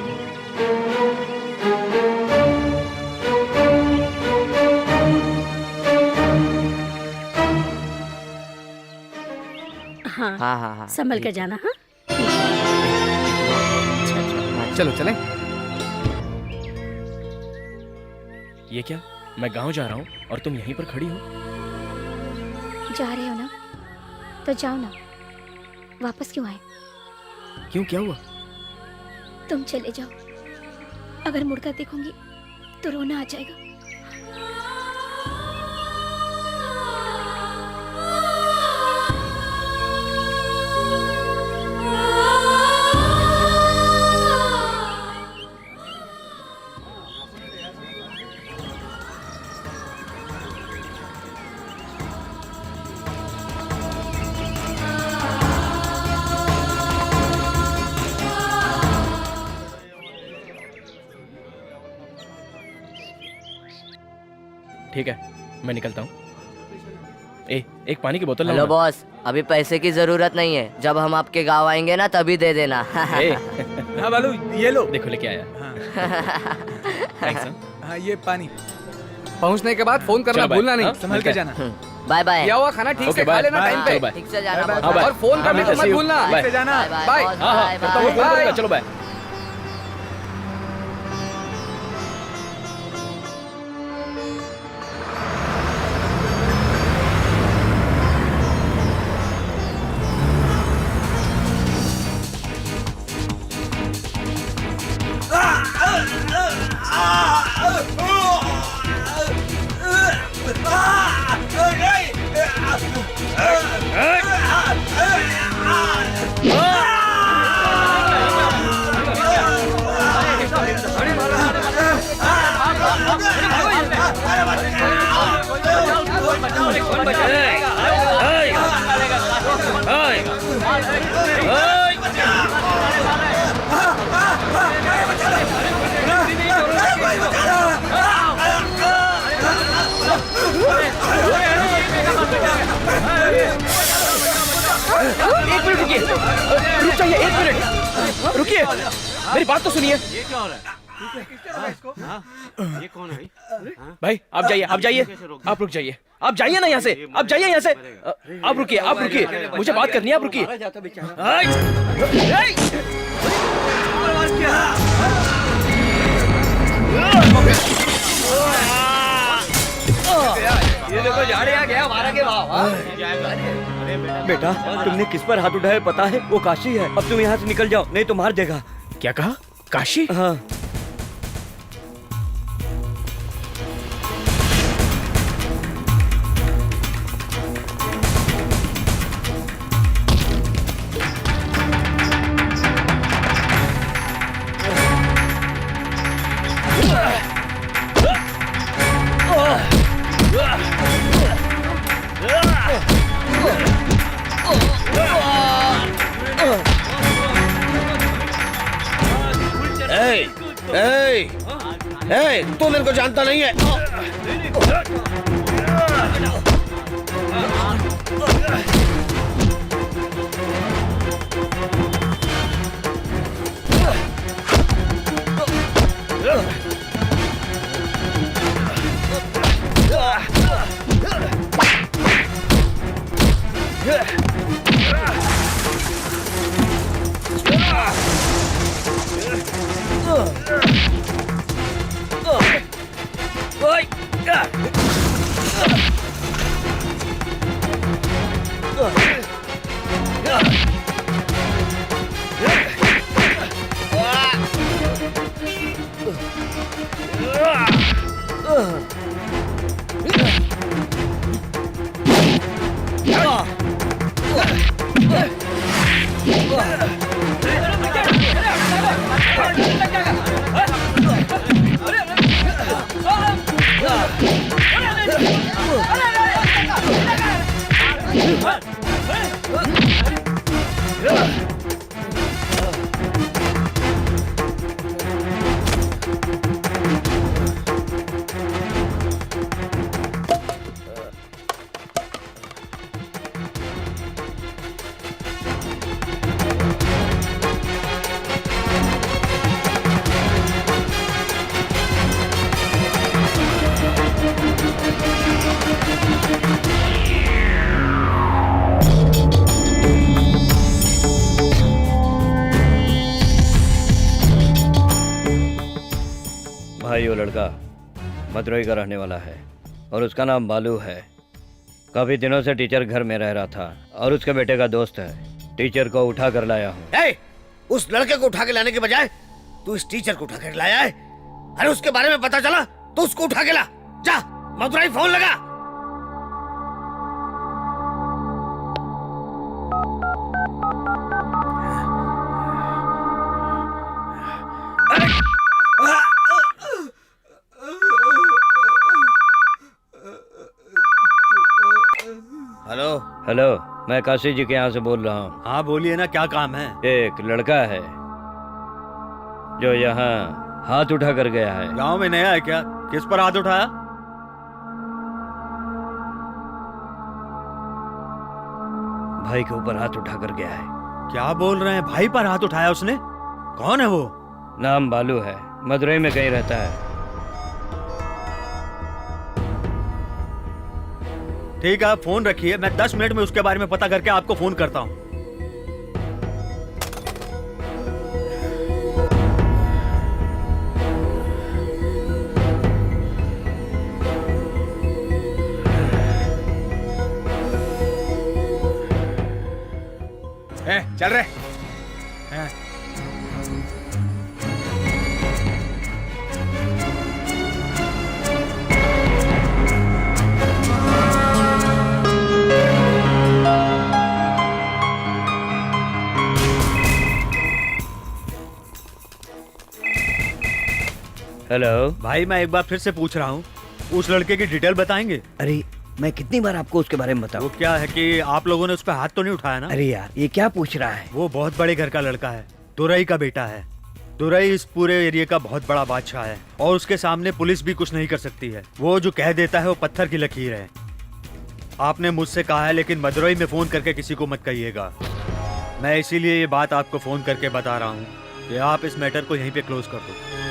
हाँ, हाँ हाँ हाँ, संभल कर जाना। हाँ, चलो चलें। ये क्या? मैं गांव जा रहा हूँ और तुम यहीं पर खड़ी हो? जा रहे हो ना, तो जाओ ना। वापस क्यों आए? क्यों, क्या हुआ? तुम चले जाओ, अगर मुड़कर देखूंगी तो रोना आ जाएगा। ठीक है, मैं निकलता हूँ। एक पानी की बोतल हेलो लाऊं ना? बॉस, अभी पैसे की जरूरत नहीं है, जब हम आपके गांव आएंगे ना तभी दे देना। ए, हाँ बालू, ये लो। देखो लेके आया। थैंक्स। हाँ, ये पानी। पहुंचने के बाद फोन करना चलो बाय। भूलना नहीं। हाँ, संभल के जाना। Bye bye. किया हुआ खाना ठीक ओके, से खा बाय। लेना टाइम बाय, पे। बाय। ठीक से जाना बाय, बॉस। हाँ, बाय। और फोन करना हाँ, तो मत see you. भूलना। बाय। ठीक से जाना। बाय। हाँ हाँ, करता हूँ, फोन करूंगा, चलो बाय। एक मिनट रुकिए, रुक जाइए, 1 मिनट रुकिए, मेरी बात तो सुनिए। ये क्या हो रहा है? ये कौन है भाई आप जाइए, आप जाइए, आप रुक जाइए, आप जाइए ना यहाँ से, आप जाइए यहाँ से। आप रुकिए, आप रुकिए, मुझे बात करनी है, आप रुकिए। ये देखो झाड़े आ गया हमारा के वाह। बेटा तुमने किस पर हाथ उठाया पता है? वो काशी है। अब तुम यहाँ से निकल जाओ नहीं तो मार देगा। क्या कहा? काशी? हाँ। तू मेरे को जानता नहीं है। भाई वो लड़का मदुरई का रहने वाला है और उसका नाम बालू है। काफी दिनों से टीचर घर में रह रहा था और उसके बेटे का दोस्त है। टीचर को उठा कर लाया हूँ। उस लड़के को उठा के लाने के बजाय तू इस टीचर को उठा कर लाया है। अरे उसके बारे में पता चला तो उसको उठा के ला। जा मदुरई फोन लगा। हेलो हेलो, मैं काशी जी के यहाँ से बोल रहा हूँ। हाँ बोलिए ना, क्या काम है? एक लड़का है जो यहाँ हाथ उठा कर गया है। गांव में नया है क्या? किस पर हाथ उठाया? भाई के ऊपर हाथ उठा कर गया है। क्या बोल रहे हैं? भाई पर हाथ उठाया उसने? कौन है वो? नाम बालू है, मदुरई में कहीं रहता है। ठीक है, आप फोन रखिए, मैं 10 मिनट में उसके बारे में पता करके आपको फोन करता हूँ। चल रहे। हेलो भाई, मैं एक बार फिर से पूछ रहा हूँ, उस लड़के की डिटेल बताएंगे? अरे मैं कितनी बार आपको उसके बारे में बताऊं? वो क्या है कि आप लोगों ने उस पर हाथ तो नहीं उठाया ना? अरे यार, ये क्या पूछ रहा है? वो बहुत बड़े घर का लड़का है, दुरई का बेटा है। दुरई इस पूरे एरिया का बहुत बड़ा बादशाह है और उसके सामने पुलिस भी कुछ नहीं कर सकती है। वो जो कह देता है वो पत्थर की लकीर है। आपने मुझसे कहा है, लेकिन मदुरई में फोन करके किसी को मत कहिएगा। मैं इसीलिए ये बात आपको फोन करके बता रहा हूँ कि आप इस मैटर को यहीं पे क्लोज कर दो।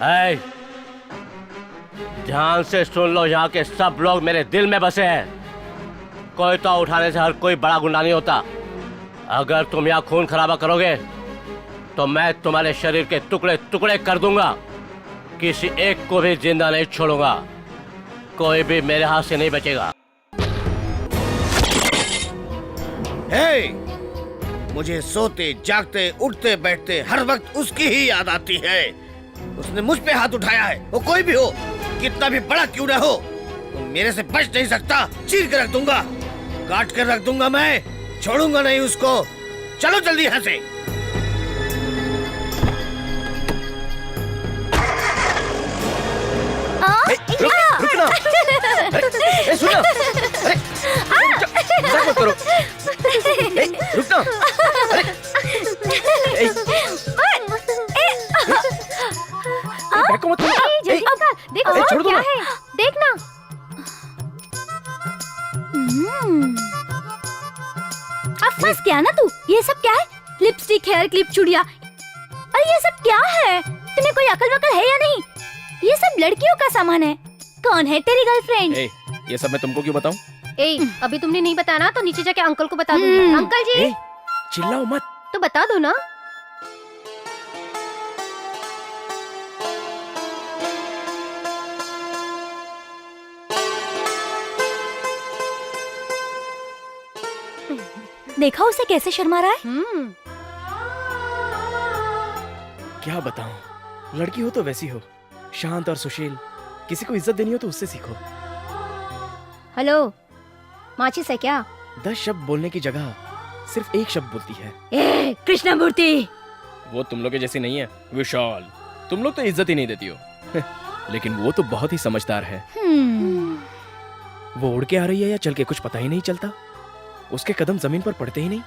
है। ध्यान से सुन लो, यहाँ के सब लोग मेरे दिल में बसे हैं। कोई तो उठाने से हर कोई बड़ा गुंडा नहीं होता। अगर तुम यहाँ खून खराबा करोगे तो मैं तुम्हारे शरीर के टुकड़े टुकड़े कर दूंगा। किसी एक को भी जिंदा नहीं छोड़ूंगा। कोई भी मेरे हाथ से नहीं बचेगा। मुझे सोते जागते उठते बैठते हर वक्त उसकी ही याद आती है। उसने मुझ पे हाथ उठाया है, वो कोई भी हो, कितना भी बड़ा क्यों ना हो, वो मेरे से बच नहीं सकता। चीर के रख दूंगा, काट कर रख दूंगा, मैं छोड़ूंगा नहीं उसको। चलो जल्दी यहाँ से। रुकना। अरे सुनो, अरे मजाक मत करो। रुकना। बैग को मत देखो छोड़ दो क्या ना। है, देखना। अब फंस गया ना तू। ये सब क्या है? लिपस्टिक, हेयर क्लिप, चूड़ियां। अरे ये सब क्या है? तुम्हें कोई अकल वकल है या नहीं? ये सब लड़कियों का सामान है। कौन है तेरी गर्लफ्रेंड? ये सब मैं तुमको क्यों बताऊं? अभी तुमने नहीं बताना तो नीचे जाके अंकल को बता दूंगी। अंकल जी चिल्लाओ मत। तो बता दो ना। देखा उसे कैसे शर्मा रहा है। क्या बताऊं, लड़की हो तो वैसी हो, शांत और सुशील। किसी को इज्जत देनी हो तो उससे सीखो। हेलो, माचिस है क्या? 10 शब्द बोलने की जगह सिर्फ एक शब्द बोलती है। ए कृष्णमूर्ति, वो तुम लोग के जैसी नहीं है विशाल। तुम लोग तो इज्जत ही नहीं देती हो। लेकिन वो तो बहुत ही समझदार है। वो उड़ के आ रही है या चल के, कुछ पता ही नहीं चलता। उसके कदम जमीन पर पड़ते ही नहीं।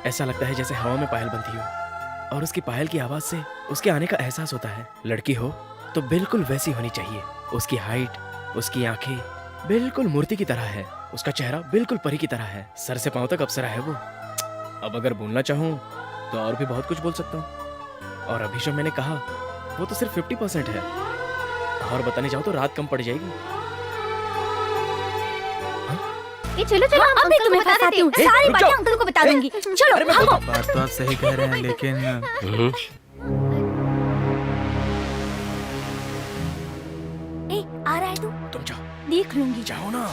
ऐसा लगता है जैसे हवा में पायल बनती हो और उसकी पायल की आवाज से उसके आने का एहसास होता है। लड़की हो तो बिल्कुल वैसी होनी चाहिए। उसकी हाइट, उसकी आंखें बिल्कुल मूर्ति की तरह है। उसका चेहरा बिल्कुल परी की तरह है। सर से पांव तक अप्सरा है वो। अब अगर बोलना चाहूँ तो और भी बहुत कुछ बोल सकता हूँ। और अभी जो मैंने कहा वो तो सिर्फ 50% है। और बताने जाऊँ तो रात कम पड़ जाएगी। चलो चलो, अभी तुम्हें बताती हूँ। सारी बातें अंकल को बता दूंगी। चलो भागो। बात तो आप सही कह रहे हैं, लेकिन आ रहा है तू? तुम जाओ। देख लूंगी। जाओ ना।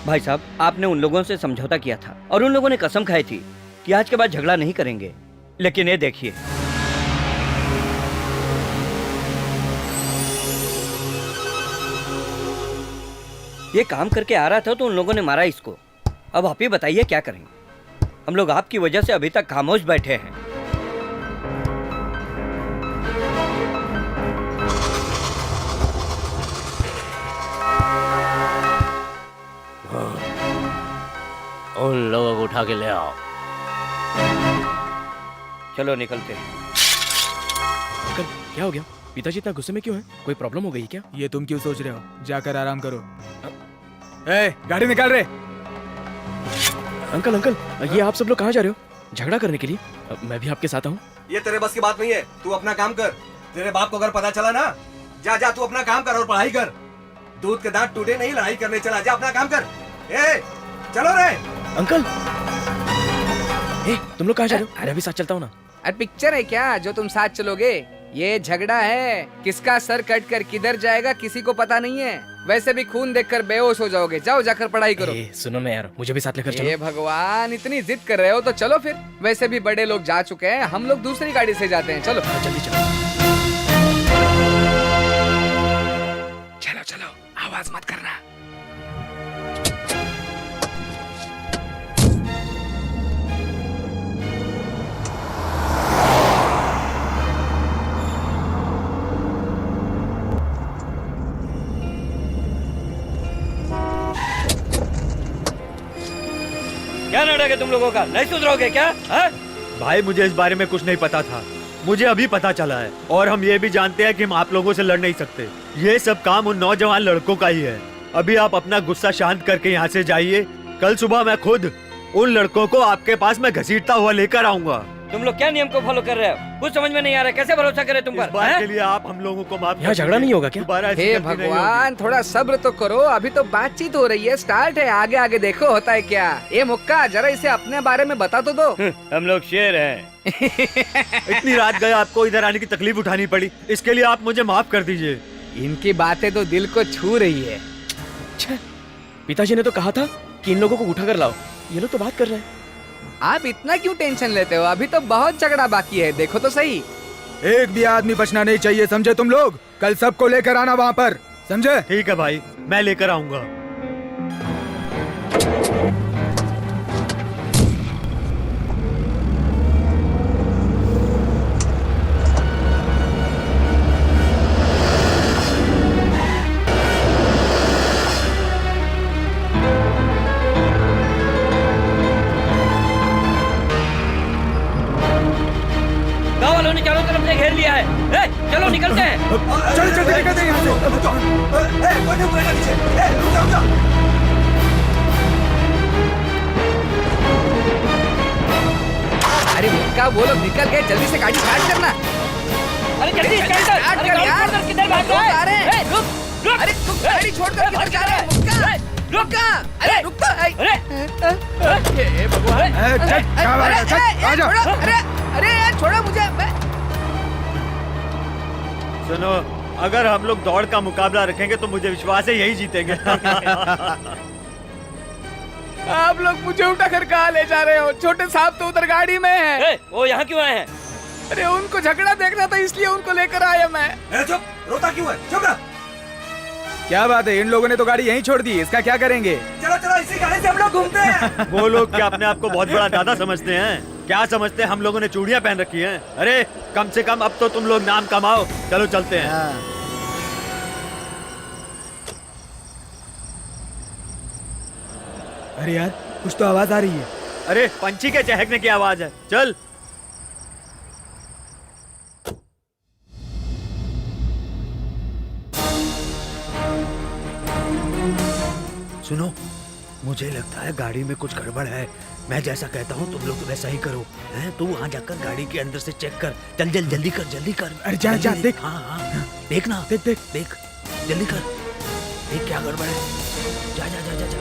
भाई साहब, आपने उन लोगों से समझौता किया था और उन लोगों ने कसम खाई थी कि आज के बाद झगड़ा नहीं करेंगे। लेकिन ये देखिए, ये काम करके आ रहा था तो उन लोगों ने मारा इसको। अब आप ही बताइए क्या करेंगे। हम लोग आपकी वजह से अभी तक खामोश बैठे हैं। उन लोगों को उठा के ले आओ। चलो निकलते हैं। अंकल, क्या हो गया? पिताजी इतना गुस्से में क्यों हैं? कोई प्रॉब्लम हो गई क्या? ये तुम क्यों सोच रहे हो? जाकर आराम करो। ए, गाड़ी निकाल रहे। अंकल अंकल, ये आप सब लोग कहाँ जा रहे हो? झगड़ा करने के लिए? मैं भी आपके साथ आऊँ। ये तेरे बस की बात नहीं है। तू अपना काम कर। तेरे बाप को अगर पता चला ना, जा जा तू अपना काम कर और पढ़ाई कर। दूध के दांत टूटे नहीं, लड़ाई करने चला। जा अपना काम कर। ए, चलो रे। अंकल, तुम लोग कहाँ जा रहे हो? मैं भी साथ चलता हूँ ना। अरे पिक्चर है क्या जो तुम साथ चलोगे? ये झगड़ा है। किसका सर कट कर किधर जाएगा किसी को पता नहीं है। वैसे भी खून देखकर बेहोश हो जाओगे। जाओ जाकर पढ़ाई करो। सुनो ना यार, मुझे भी साथ लेकर चलो। ये भगवान, इतनी जिद कर रहे हो तो चलो फिर। वैसे भी बड़े लोग जा चुके हैं, हम लोग दूसरी गाड़ी से जाते हैं। चलो जल्दी चलो। चलो चलो, आवाज मत करना। क्या नाटक है तुम लोगों का? नहीं सुधरोगे क्या? है? भाई मुझे इस बारे में कुछ नहीं पता था। मुझे अभी पता चला है। और हम ये भी जानते हैं कि हम आप लोगों से लड़ नहीं सकते। ये सब काम उन नौजवान लड़कों का ही है। अभी आप अपना गुस्सा शांत करके यहाँ से जाइए। कल सुबह मैं खुद उन लड़कों को आपके पास में घसीटता हुआ लेकर आऊंगा। तुम लोग क्या नियम को फॉलो कर रहे हो? कुछ समझ में नहीं आ रहा, कैसे भरोसा करें तुम पर? इस बार हैं? के लिए आप हम लोगों को माफ यहाँ झगड़ा नहीं होगा क्या? दोबारा ऐसी हे गलती नहीं होगी। भगवान, थोड़ा सब्र तो करो, अभी तो बातचीत हो रही है, स्टार्ट है, आगे आगे देखो होता है क्या। ये मुक्का, जरा इसे अपने बारे में बता तो दो। हम लोग शेर हैं। इतनी रात गए आपको इधर आने की तकलीफ उठानी पड़ी, इसके लिए आप मुझे माफ कर दीजिए। इनकी बातें तो दिल को छू रही है। पिताजी ने तो कहा था कि इन लोगों को उठा कर लाओ, ये लोग तो बात कर रहे हैं। आप इतना क्यों टेंशन लेते हो? अभी तो बहुत झगड़ा बाकी है, देखो तो सही। एक भी आदमी बचना नहीं चाहिए, समझे तुम लोग? कल सबको लेकर आना वहाँ पर, समझे? ठीक है भाई, मैं लेकर आऊंगा। गाँव वालों ने चारों तरफ से घेर लिया है। चलो निकलते हैं। चलो चलो निकलते हैं यहाँ से। रुको। कोई नहीं उतरेगा नीचे। रुक जाओ, रुक जाओ। अरे मुक्का, वो लोग निकल गए, जल्दी से गाड़ी स्टार्ट करना। अरे जल्दी स्टार्ट कर। स्टार्ट अरे कर गाड़ी यार। छोड़कर किधर भाग रहा लोग आ रहे है? हैं। रुक रुक। अरे तू गाड़ी छोड़कर किधर जा रहा है मुक्का? मुक्का, अरे रुक तो। हे भगवान। चल, क्या बात है? चल, आ जाओ। छोड़ो, अरे यार छोड़ो मुझे। सुनो, अगर हम लोग दौड़ का मुकाबला रखेंगे तो मुझे विश्वास है यही जीतेंगे। आप लोग मुझे उठा कर कहाँ ले जा रहे हो? छोटे साहब तो उधर गाड़ी में है। वो यहाँ क्यों आए हैं? अरे उनको झगड़ा देखना था, इसलिए उनको लेकर आया मैं। चुप, रोता क्यों है? चुप रह। क्या बात है, इन लोगों ने तो गाड़ी यहीं छोड़ दी, इसका क्या करेंगे? चलो चलो, इसी गाड़ी से हम लोग घूमते हैं। वो लोग क्या अपने आप को बहुत बड़ा दादा समझते हैं? क्या समझते हैं हम लोगों ने चूड़ियां पहन रखी हैं? अरे कम से कम अब तो तुम लोग नाम कमाओ। चलो चलते हैं। अरे यार, कुछ तो आवाज आ रही है। अरे पंछी के चहकने की आवाज है। चल। सुनो, मुझे लगता है गाड़ी में कुछ गड़बड़ है। मैं जैसा कहता हूँ तुम लोग वैसा ही करो। हैं? तू वहाँ जाकर गाड़ी के अंदर से चेक कर। चल जल जल्दी कर, जल्दी कर। अरे जा जा, देख। हाँ हाँ, देखना, देख देख देख, जल्दी कर। देख क्या गड़बड़ है। जा जा जा जा जा।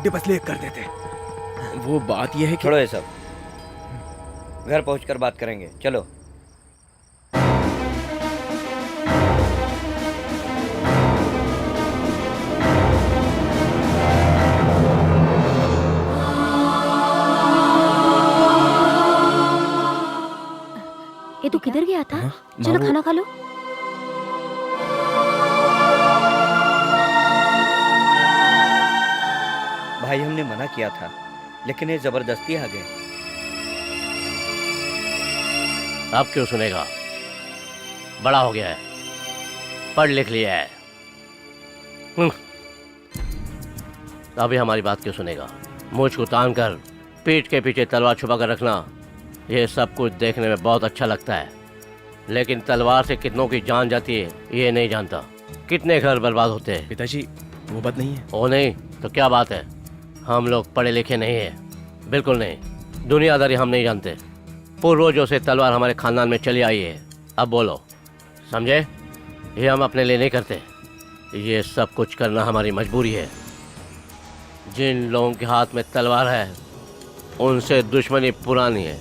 हड्डी पसली एक कर देते। वो बात यह है कि छोड़ो ये सब, घर पहुंचकर बात करेंगे, चलो। ये तू किधर गया था? चलो माँ, वो- खाना खा लो। भाई हमने मना किया था, लेकिन ये जबरदस्ती आ गए। अब क्यों सुनेगा? बड़ा हो गया है, पढ़ लिख लिया है। अभी हमारी बात क्यों सुनेगा? मुझ को तान कर पीठ के पीछे तलवार छुपा कर रखना, ये सब कुछ देखने में बहुत अच्छा लगता है, लेकिन तलवार से कितनों की जान जाती है ये नहीं जानता। कितने घर बर्बाद होते हैं। पिताजी वो बात नहीं है। ओ नहीं तो क्या बात है? हम लोग पढ़े लिखे नहीं है, बिल्कुल नहीं। दुनियादारी हम नहीं जानते। पूर्वजों से तलवार हमारे खानदान में चली आई है। अब बोलो, समझे? ये हम अपने लिए नहीं करते, ये सब कुछ करना हमारी मजबूरी है। जिन लोगों के हाथ में तलवार है उनसे दुश्मनी पुरानी है।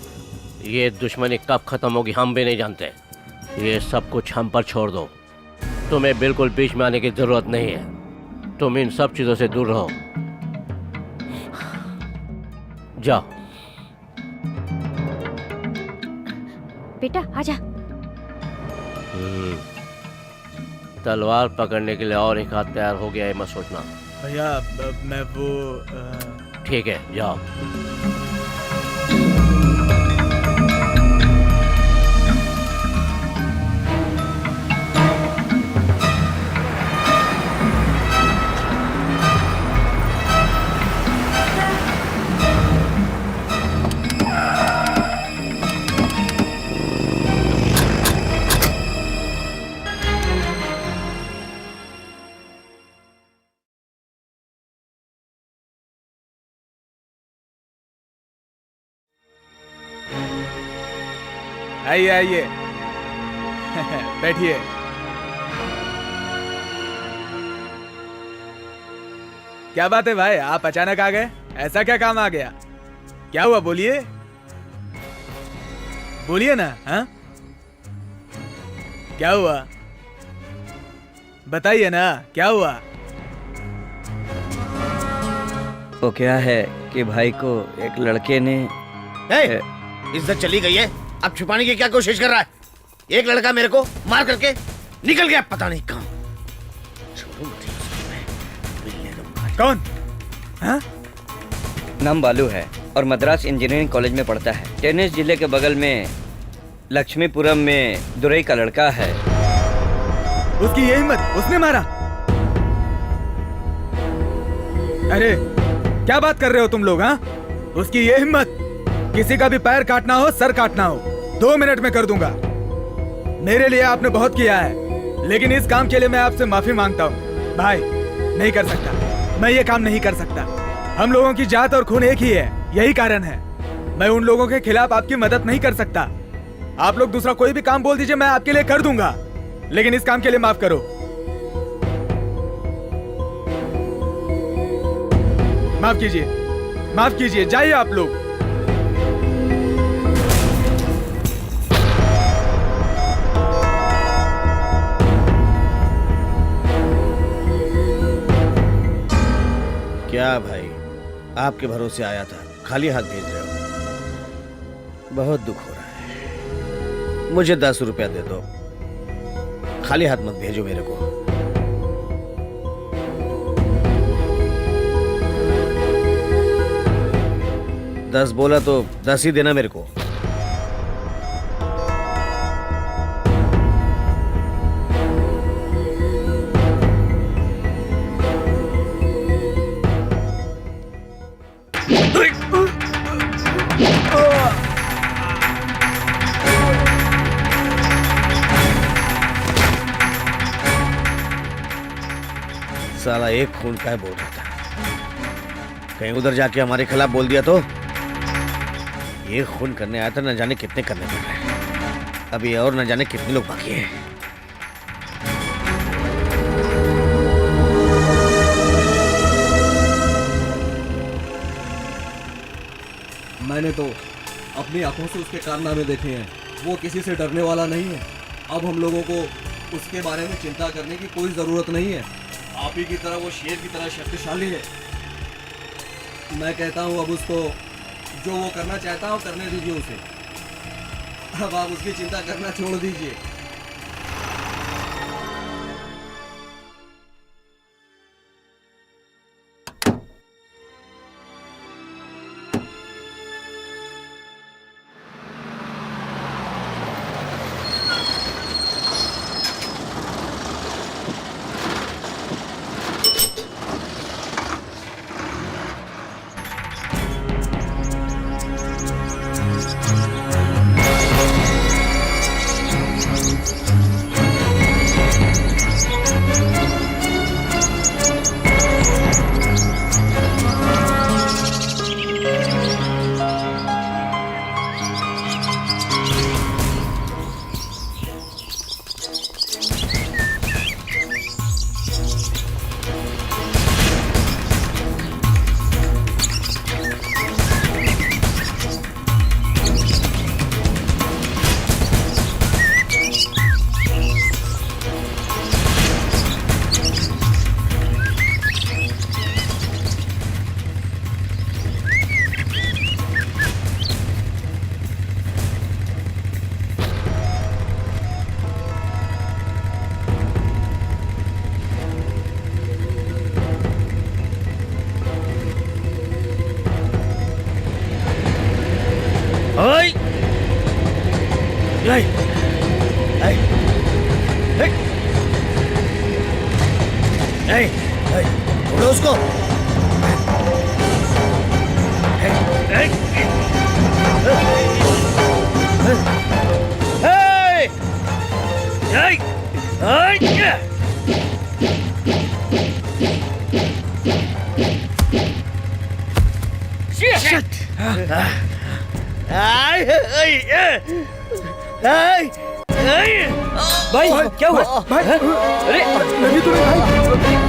ये दुश्मनी कब खत्म होगी हम भी नहीं जानते। ये सब कुछ हम पर छोड़ दो। तुम्हें बिल्कुल बीच में आने की जरूरत नहीं है। तुम इन सब चीजों से दूर रहो। जाओ। बेटा आजा। तलवार पकड़ने के लिए और एक हाथ तैयार हो गया है मत सोचना। भैया मैं वो ठीक है जाओ। आइए आइए बैठिए। क्या बात है भाई, आप अचानक आ गए? ऐसा क्या काम आ गया? क्या हुआ बोलिए, बोलिए ना। हाँ क्या हुआ बताइए ना, क्या हुआ? वो क्या है कि भाई को एक लड़के ने इज्जत चली गई है, अब छुपाने की क्या कोशिश कर रहा है? एक लड़का मेरे को मार करके निकल गया, पता नहीं कहाँ। कौन? हाँ? नाम बालू है और मद्रास इंजीनियरिंग कॉलेज में पढ़ता है। टेनिस जिले के बगल में लक्ष्मीपुरम में दुरई का लड़का है। उसकी ये हिम्मत, उसने मारा? अरे क्या बात कर रहे हो तुम लोग? हाँ, उसकी ये हिम्मत, किसी का भी पैर काटना हो, सर काटना हो, 2 मिनट में कर दूंगा। मेरे लिए आपने बहुत किया है, लेकिन इस काम के लिए मैं आपसे माफी मांगता हूँ। भाई नहीं कर सकता, मैं ये काम नहीं कर सकता। हम लोगों की जात और खून एक ही है, यही कारण है। मैं उन लोगों के खिलाफ आपकी मदद नहीं कर सकता। आप लोग दूसरा कोई भी काम बोल दीजिए, मैं आपके लिए कर दूंगा, लेकिन इस काम के लिए माफ करो। माफ कीजिए, माफ कीजिए, जाइए आप लोग। क्या भाई, आपके भरोसे आया था, खाली हाथ भेज रहे हो? बहुत दुख हो रहा है। मुझे 10 रुपया दे दो, खाली हाथ मत भेजो मेरे को। दस बोला तो 10 ही देना मेरे को। साला एक खून का है बोल रहा था, कहीं उधर जाके हमारे खिलाफ बोल दिया तो। ये खून करने आया था, न जाने कितने करने पड़ रहे हैं अभी, और न जाने कितने लोग बाकी हैं। मैंने तो अपनी आंखों से उसके कारनामे देखे हैं। वो किसी से डरने वाला नहीं है। अब हम लोगों को उसके बारे में चिंता करने की कोई ज़रूरत नहीं है। आप ही की तरह वो शेर की तरह शक्तिशाली है। मैं कहता हूँ अब उसको जो वो करना चाहता है वो करने दीजिए उसे। अब आप उसकी चिंता करना छोड़ दीजिए। छोड़ो उसको। भाई क्या हुआ? भाई अरे लगी तो नहीं भाई?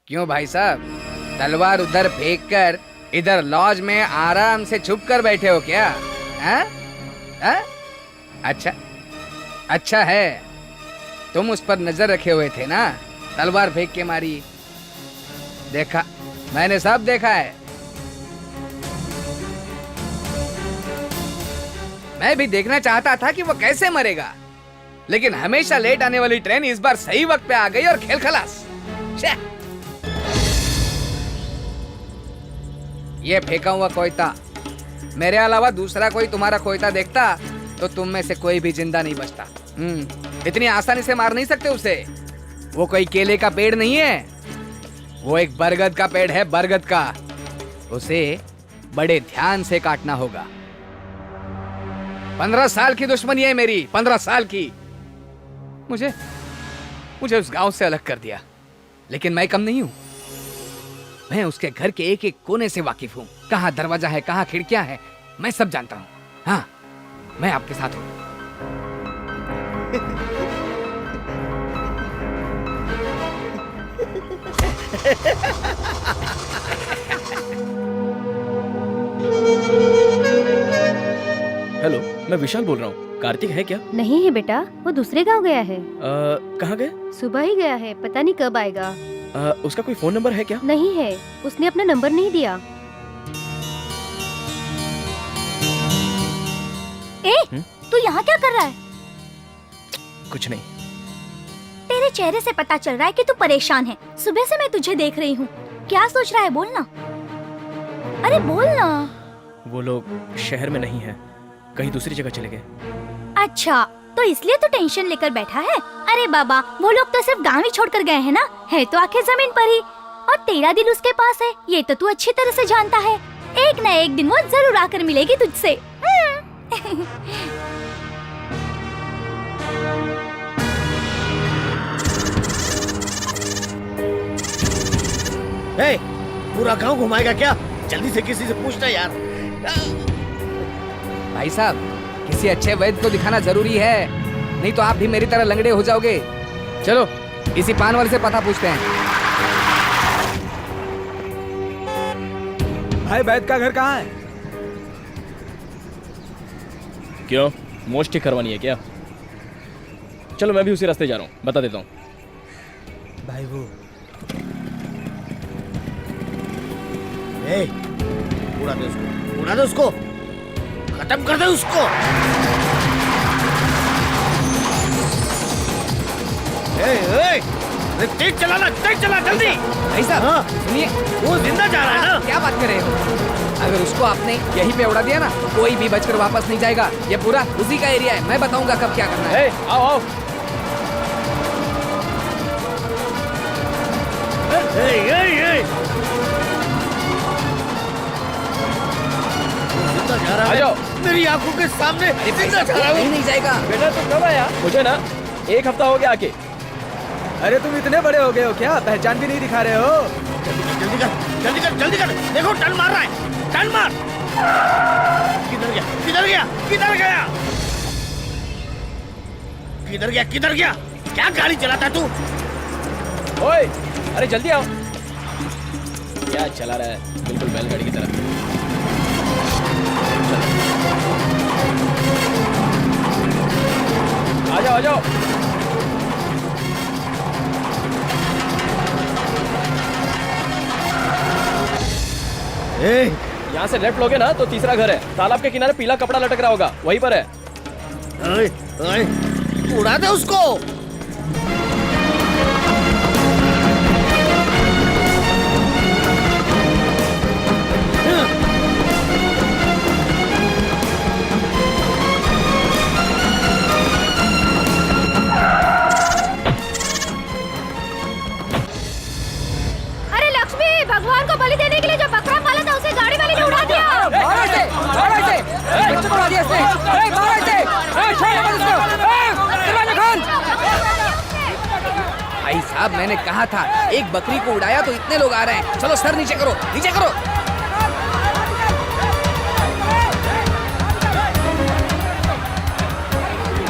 क्यों भाई साहब, तलवार उधर फेंक कर इधर लॉज में आराम से छुप कर बैठे हो क्या? हैं? हैं? अच्छा अच्छा है, तुम उस पर नजर रखे हुए थे ना, तलवार फेंक के मारी। देखा, मैंने सब देखा है। मैं भी देखना चाहता था कि वो कैसे मरेगा, लेकिन हमेशा लेट आने वाली ट्रेन इस बार सही वक्त पे आ गई और खेल खलास। ये फेंका हुआ कोयता, मेरे अलावा दूसरा कोई तुम्हारा कोयता देखता तो तुम में से कोई भी जिंदा नहीं बचता। इतनी आसानी से मार नहीं सकते उसे। वो कोई केले का पेड़ नहीं है, वो एक बरगद का पेड़ है, बरगद का। उसे बड़े ध्यान से काटना होगा। 15 साल की दुश्मनी है मेरी, 15 साल की। मुझे उस गांव से अलग कर दिया, लेकिन मैं कम नहीं हूं। मैं उसके घर के एक एक कोने से वाकिफ हूं। कहां दरवाजा है, कहां खिड़कियां हैं, मैं सब जानता हूं। हाँ, मैं आपके साथ हूं। हेलो, मैं विशाल बोल रहा हूँ। कार्तिक है क्या? नहीं है बेटा, वो दूसरे गांव गया है। कहाँ गए? सुबह ही गया है, पता नहीं कब आएगा। उसका कोई फोन नंबर है क्या? नहीं है, उसने अपना नंबर नहीं दिया। तू यहाँ क्या कर रहा है? कुछ नहीं। तेरे चेहरे से पता चल रहा है कि तू परेशान है। सुबह से मैं तुझे देख रही हूँ। क्या सोच रहा है, बोलना। अरे बोलना। वो लोग शहर में नहीं है, कहीं दूसरी जगह चले गए। अच्छा, तो इसलिए तो टेंशन लेकर बैठा है। अरे बाबा, वो लोग तो सिर्फ गांव ही छोड़कर गए हैं ना, है तो आखिर जमीन पर ही। और तेरा दिल उसके पास है, ये तो तू अच्छी तरह से जानता है। एक न एक दिन वो जरूर आकर मिलेगी तुझसे। ए, पूरा गांव घुमाएगा क्या? जल्दी से किसी से पूछना यार। भाई साहब, किसी अच्छे वैद्य को दिखाना जरूरी है, नहीं तो आप भी मेरी तरह लंगड़े हो जाओगे। चलो इसी पान वाले से पता पूछते हैं। भाई वैद्य का घर कहाँ है? क्यों, मोच ठीक करवानी है क्या? चलो मैं भी उसी रास्ते जा रहा हूँ, बता देता हूँ। भाई वो ए, उड़ा दे उसको, उड़ा दे उसको, खत्म कर दे उसको। तेज चलाना, तेज चला जल्दी। भाई साहब हाँ। सुनिए, वो जिंदा जा रहा है ना। क्या बात कर रहे हो? अगर उसको आपने यहीं पे उड़ा दिया ना तो कोई भी बचकर वापस नहीं जाएगा। ये पूरा उसी का एरिया है, मैं बताऊंगा कब क्या करना है। आओ आओ। जिंदा जा रहा है, मेरी आंखों के सामने जिंदा जा रहा है। नहीं जाएगा। बेटा तुम कब आया? मुझे ना 1 हफ्ता हो गया आके। अरे तुम इतने बड़े हो गए हो क्या? पहचान भी नहीं दिखा रहे हो? जल्दी कर, जल्दी कर, जल्दी कर। देखो टन मार रहा है, टन मार। किधर गया, किधर गया, किधर गया, किधर गया, किधर गया? क्या गाड़ी चलाता तू? ओए, अरे जल्दी आओ। क्या चला रहा है, बिल्कुल बैलगाड़ी की तरह। आ जाओ आ जाओ। यहाँ से लेफ्ट लोगे ना तो तीसरा घर है, तालाब के किनारे पीला कपड़ा लटक रहा होगा, वहीं पर है। उड़ा दे उसको। अरे लक्ष्मी, भगवान को बलि देने के लिए जो बकरा पाला था उसे गाड़ी वाले ने उड़ा दिया। भाई साहब, मैंने कहा था एक बकरी को उड़ाया तो इतने लोग आ रहे हैं। चलो सर नीचे करो, नीचे करो।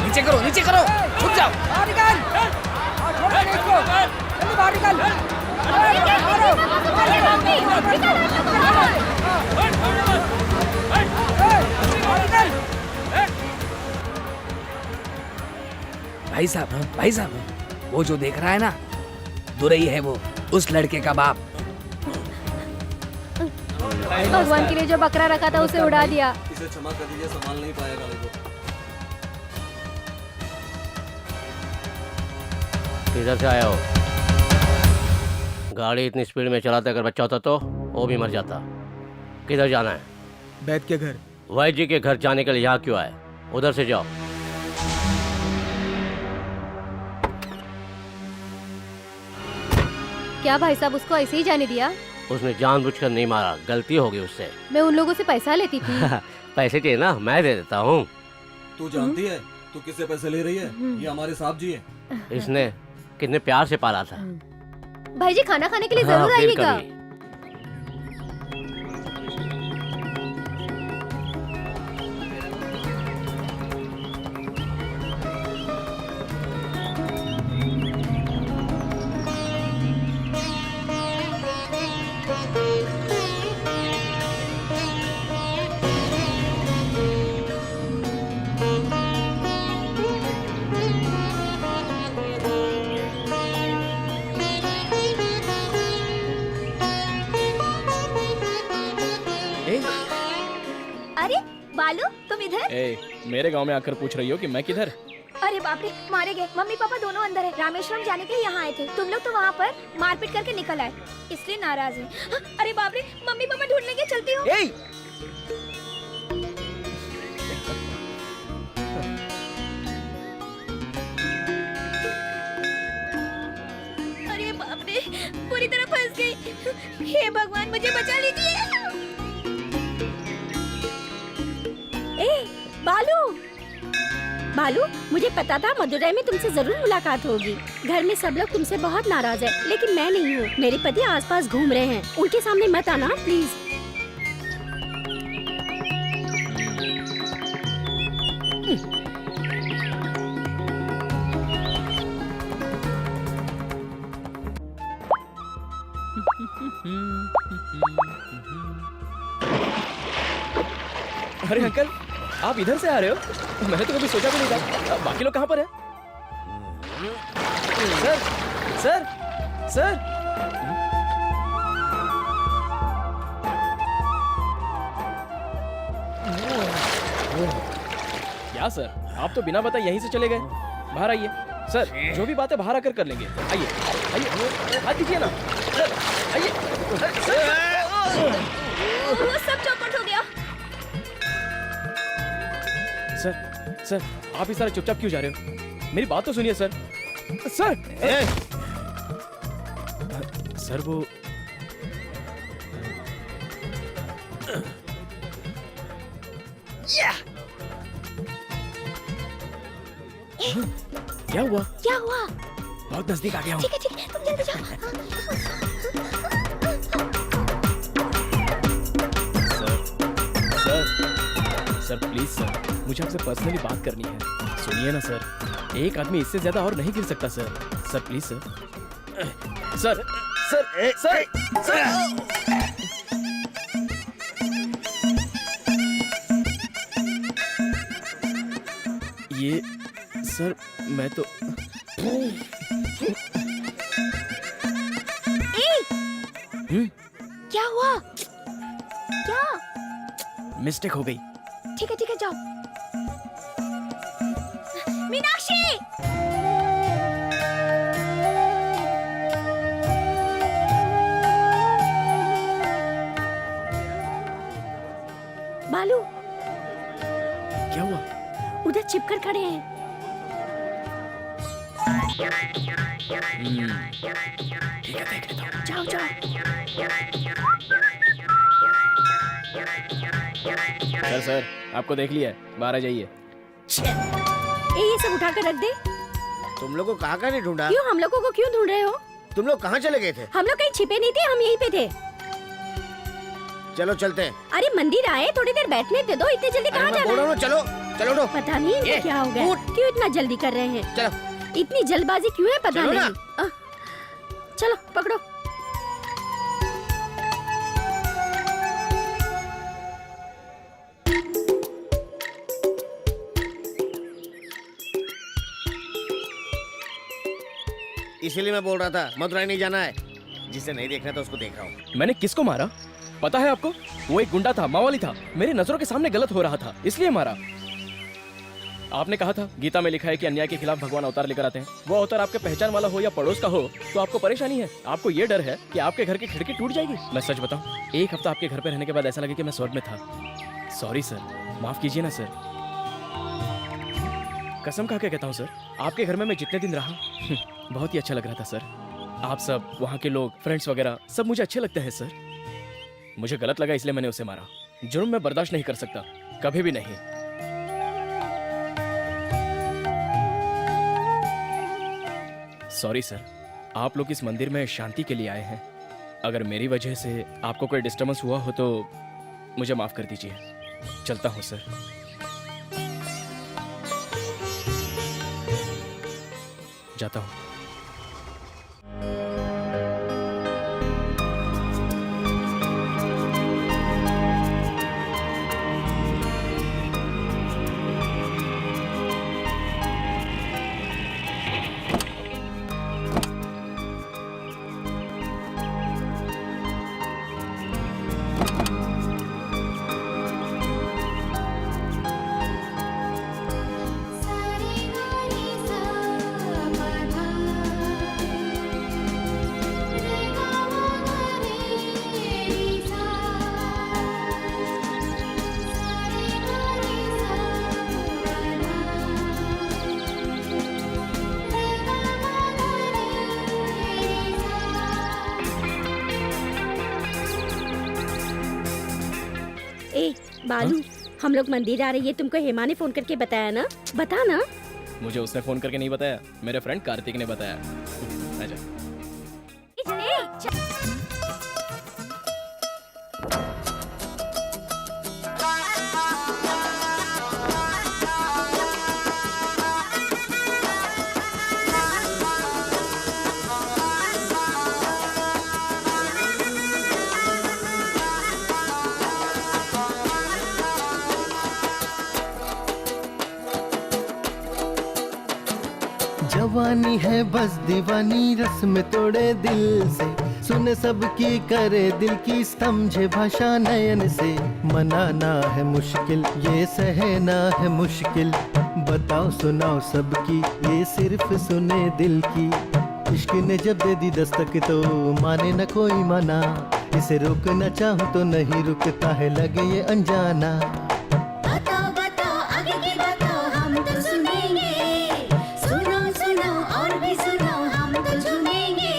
नीचे करो, नीचे करो, छुप जाओ। भाई साहब, वो जो देख रहा है ना, दुरई है वो, उस लड़के का बाप। भगवान के लिए जो बकरा रखा था उसे उड़ा दिया। इसे क्षमा कर दीजिए, संभाल नहीं पाएगा गाड़ी को। किधर से आया हो? गाड़ी इतनी स्पीड में चलाते अगर बच्चा होता तो वो भी मर जाता। किधर जाना है? वैद्य के घर। वैद्य जी के घर जाने के लिए यहाँ क्यों आए? उधर से जाओ। क्या भाई साहब, उसको ऐसे ही जाने दिया? उसने जानबूझकर नहीं मारा, गलती हो गई उससे। मैं उन लोगों से पैसा लेती थी। पैसे चाहिए ना, मैं दे देता हूँ। तू जानती है तू किससे पैसे ले रही है? ये हमारे साहब जी हैं। इसने कितने प्यार से पाला था। भाई जी, खाना खाने के लिए हाँ, जरूर फिर आइएगा। कभी। अरे बालू, तुम इधर? मेरे गांव में आकर पूछ रही हो कि मैं किधर? अरे बाप रे, मारे गए। मम्मी पापा दोनों अंदर है, रामेश्वरम जाने के लिए यहाँ आए थे। तुम लोग तो वहाँ पर मारपीट करके निकल आए, इसलिए नाराज है। अरे बाप रे, मम्मी पापा ढूंढ लेंगे, चलती हूँ। बाप रे, पूरी तरह फंस गई। हे भगवान, मुझे बचा लीजिए। ए बालू, बालू, मुझे पता था मदुरई में तुमसे जरूर मुलाकात होगी। घर में सब लोग तुमसे बहुत नाराज है, लेकिन मैं नहीं हूँ। मेरे पति आसपास घूम रहे हैं, उनके सामने मत आना प्लीज। अरे अंकल, आप इधर से आ रहे हो? मैंने तो कभी सोचा भी नहीं था। बाकी लोग कहाँ पर है? Sir, sir, sir. क्या सर, आप तो बिना बताए यहीं से चले गए? बाहर आइए सर, जो भी बात है बाहर आकर कर लेंगे। आइए, आइए, हाथ दीजिए ना सर, आइए। सब चौपट हो गया। सर, सर, आप इस तरह चुपचाप क्यों जा रहे हो? मेरी बात तो सुनिए सर। सर, सर वो क्या हुआ? क्या हुआ? बहुत नजदीक आ गया हूँ। ठीक है, तुम जल्दी जाओ। सर प्लीज सर, मुझे आपसे पर्सनली बात करनी है। सुनिए ना सर, एक आदमी इससे ज्यादा और नहीं गिर सकता sir. Sir please sir, sir, sir, sir, sir. ये सर, मैं तो क्या हुआ? क्या? मिस्टेक हो गई। ठीक है, जाओ। मीनाक्षी! बालू, क्या हुआ? उधर चिपकर खड़े हैं। ठीक है, देख लेता हूँ। जाओ जाओ। सर, आपको देख लिया है, बाहर आ जाइए। ये सब उठा कर रख दे। तुम लोग को कहाँ का नहीं ढूंढा? क्यों, हम लोगों को क्यों ढूंढ रहे हो? तुम लोग कहाँ चले गए थे? हम लोग कहीं छिपे नहीं थे, हम यहीं पे थे। चलो चलते हैं। अरे मंदिर आए, थोड़ी देर बैठने दे दो, इतने जल्दी कहाँ मैं जाना बोल रहा है? हूँ, चलो चलो उठो। पता नहीं इनको क्या हो गया, क्यों इतना जल्दी कर रहे हैं? चलो। इतनी जल्दबाजी क्यों है पता चलो ना। नहीं। चलो पकड़ो। इसीलिए मैं बोल रहा था मदुरई नहीं जाना है। जिसे नहीं देखना था उसको देख रहा हूँ। मैंने किसको मारा पता है आपको? वो एक गुंडा था, मावाली था, मेरी नजरों के सामने गलत हो रहा था, इसलिए मारा। आपने कहा था गीता में लिखा है कि अन्याय के खिलाफ भगवान अवतार लेकर आते हैं। वो अवतार आपके पहचान वाला हो या पड़ोस का हो तो आपको परेशानी है। आपको ये डर है कि आपके घर की खिड़की टूट जाएगी। मैं सच बताऊं, एक हफ्ता आपके घर पे रहने के बाद ऐसा लगे कि मैं स्वर्ग में था। सॉरी सर, माफ कीजिए ना सर। कसम खा के कहता हूँ सर, आपके घर में मैं जितने दिन रहा बहुत ही अच्छा लग रहा था सर। आप सब, वहाँ के लोग, फ्रेंड्स वगैरह सब मुझे अच्छे लगते हैं सर। मुझे गलत लगा इसलिए मैंने उसे मारा। जुर्म मैं बर्दाश्त नहीं कर सकता, कभी भी नहीं। सॉरी सर, आप लोग इस मंदिर में शांति के लिए आए हैं। अगर मेरी वजह से आपको कोई डिस्टर्बेंस हुआ हो तो मुझे माफ कर दीजिए। चलता हूँ सर। जाता हूँ। बालू, हम लोग मंदिर आ रही है, तुमको हेमा ने फोन करके बताया ना? बता ना। मुझे उसने फोन करके नहीं बताया, मेरे फ्रेंड कार्तिक ने बताया। आजा। जवानी है बस दीवानी, रस में तोड़े दिल से, सुने सबकी करे दिल की, समझे भाषा नयन से। मनाना है मुश्किल, ये सहना है मुश्किल, बताओ सुनाओ सबकी, ये सिर्फ सुने दिल की। इश्क ने जब दे दी दस्तक तो माने न कोई मना, इसे रोकना चाहूँ तो नहीं रुकता है, लगे ये अनजाना। बताओ बताओ आगे की बताओ, हम तो सुनेंगे, सुनो सुनो और भी सुनो, हम तो झूमेंगे।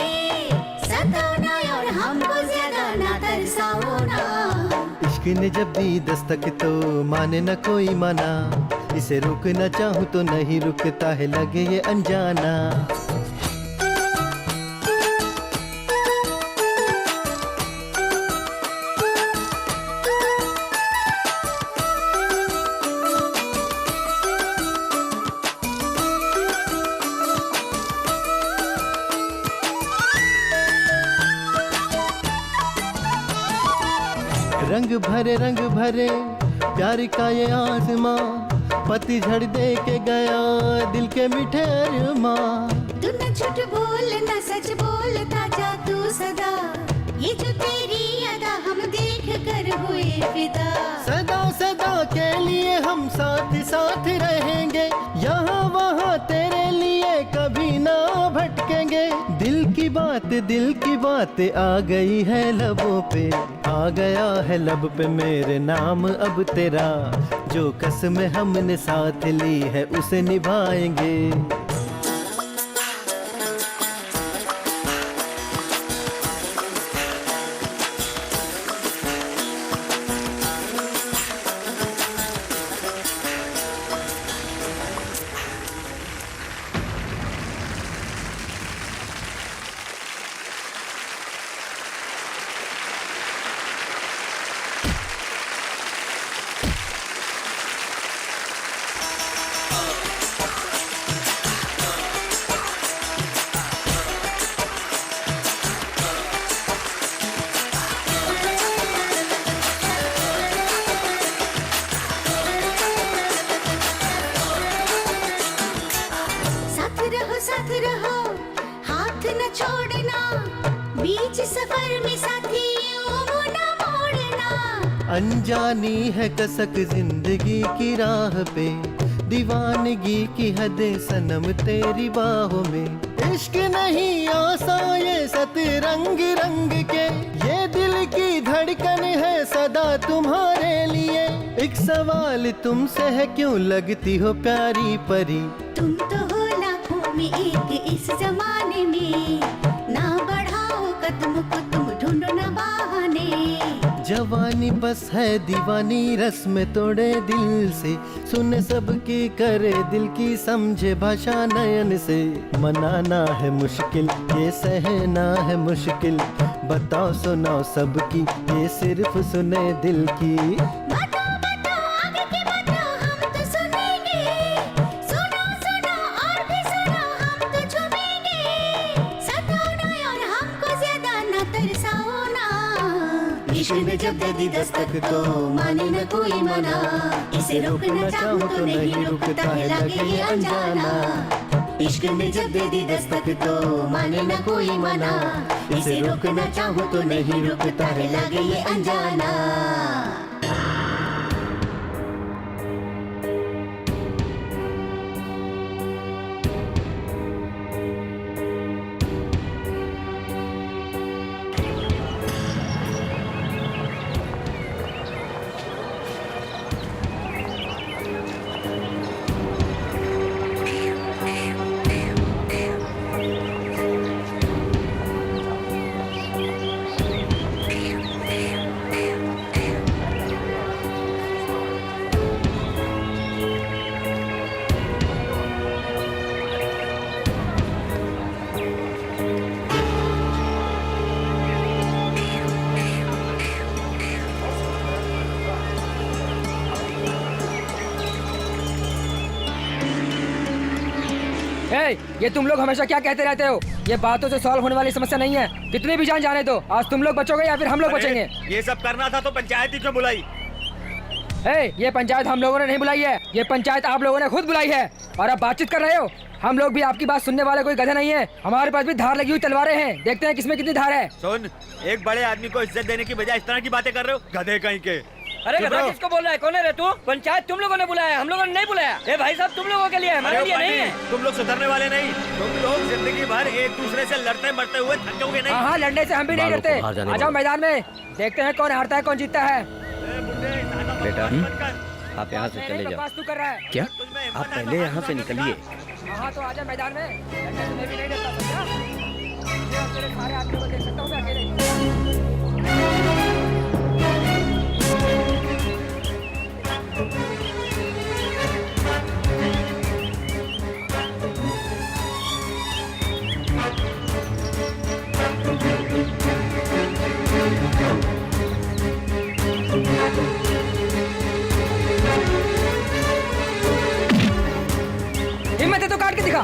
सताओ ना और हमको ज्यादा ना तरसाओ ना। इश्क ने जब दी दस्तक तो माने न कोई मना, इसे रोकना चाहूँ तो नहीं रुकता है, लगे ये अनजाना। रंग भरे प्यार का ये आसमां, पतझड़ दे के गया दिल के मीठे अरमां। तू न झूठ बोल न सच बोलता जा तू सदा, ये जो तेरी अदा हम देख कर हुए फिदा। सदा सदा के लिए हम साथ साथ रहेंगे, यहाँ वहाँ तेरे लिए कभी ना भटकेंगे। दिल की बात आ गई है लबों पे, आ गया है लब पे मेरे नाम अब तेरा। जो कसमें हमने साथ ली है उसे निभाएंगे। साथ रहो हाथ न छोड़ना, बीच सफर में साथी यूं न मोड़ना। अनजानी है कसक जिंदगी की राह पे, दीवानगी की हदें सनम तेरी बाहों में। इश्क नहीं आसान ये सतरंग रंग के, ये दिल की धड़कन है सदा तुम्हारे लिए। एक सवाल तुमसे है, क्यों लगती हो प्यारी परी? तुम तो हो लाखों में एक इस जमाने में, ना बढ़ाओ कदम को तुम ढूंढो ना बहाने। जवानी बस है दीवानी, रस में तोड़े दिल से, सुने सबकी करे दिल की, समझे भाषा नयन से। मनाना है मुश्किल, ये सहना है मुश्किल, बताओ सुनाओ सबकी, ये सिर्फ सुने दिल की। बताओ बताओ आगे की बताओ, हम तो सुनेंगे, सुनो सुनो और भी सुनो, हम तो झूमेंगे। सताओ ना और हमको ज्यादा ना तरसाओ ना। इश्क ने जब दे दी दस्तक तो माने न कोई मना, इसे रोकना चाहूँ तो नहीं रुकता है, लगे ये अनजाना। इश्क ने जब दे दी दस्तक तो माने न कोई मना, इसे रोकना चाहूँ तो नहीं रुकता है, लगे ये अनजाना। ये तुम लोग हमेशा क्या कहते रहते हो? ये बातों से सॉल्व होने वाली समस्या नहीं है। कितनी भी जान जाने दो, आज तुम लोग बचोगे या फिर हम लोग बचेंगे। ये सब करना था तो पंचायत ही क्यों बुलाई? ये पंचायत हम लोगों ने नहीं बुलाई है, ये पंचायत आप लोगों ने खुद बुलाई है। और अब बातचीत कर रहे हो। हम लोग भी आपकी बात सुनने वाले कोई गधे नहीं है। हमारे पास भी धार लगी हुई तलवारें हैं, देखते हैं किसमें कितनी धार है। सुन, एक बड़े आदमी को इज्जत देने की बजाय इस तरह की बातें कर रहे हो, गधे कहीं के। अरे गधा किसको बोल रहा है? कौन है रे तू? पंचायत तुम लोगों ने बुलाया, हम लोगों ने नहीं बुलाया। ए भाई साहब, तुम लोगों के लिए है, हमारे लिए नहीं है। तुम लोग सुधरने वाले नहीं। तुम लोग जिंदगी भर एक दूसरे से लड़ते मरते हुए थकोगे नहीं। हाँ, लड़ने से हम भी नहीं डरते। आ जाओ मैदान में, देखते हैं कौन हारता है कौन जीतता है। बेटा आप यहाँ से चले जाओ। तू कर रहा है क्या? आप पहले यहाँ से निकलिए। हाँ तो आजा मैदान में, लड़ने से मैं भी नहीं डरता, समझा? मुझे और तेरे सारे आदमियों को देख सकता हूँ मैं अकेले। हिम्मत है तो काट के दिखा।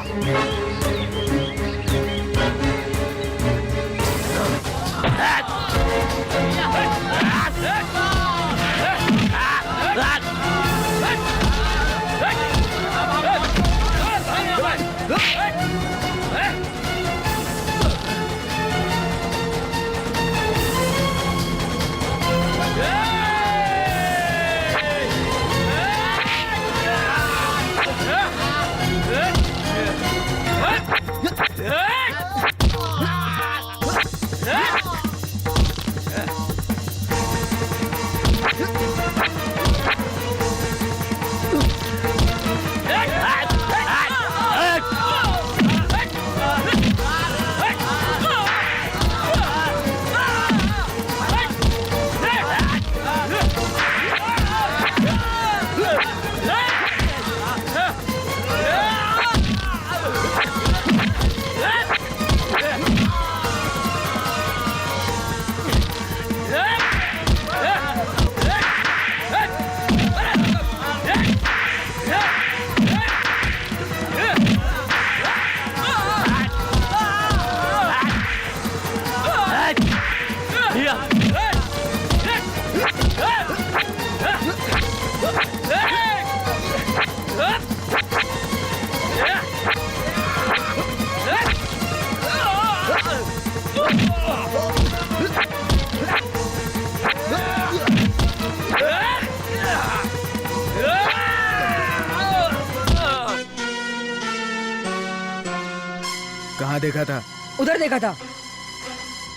कहाँ देखा था? उधर देखा था।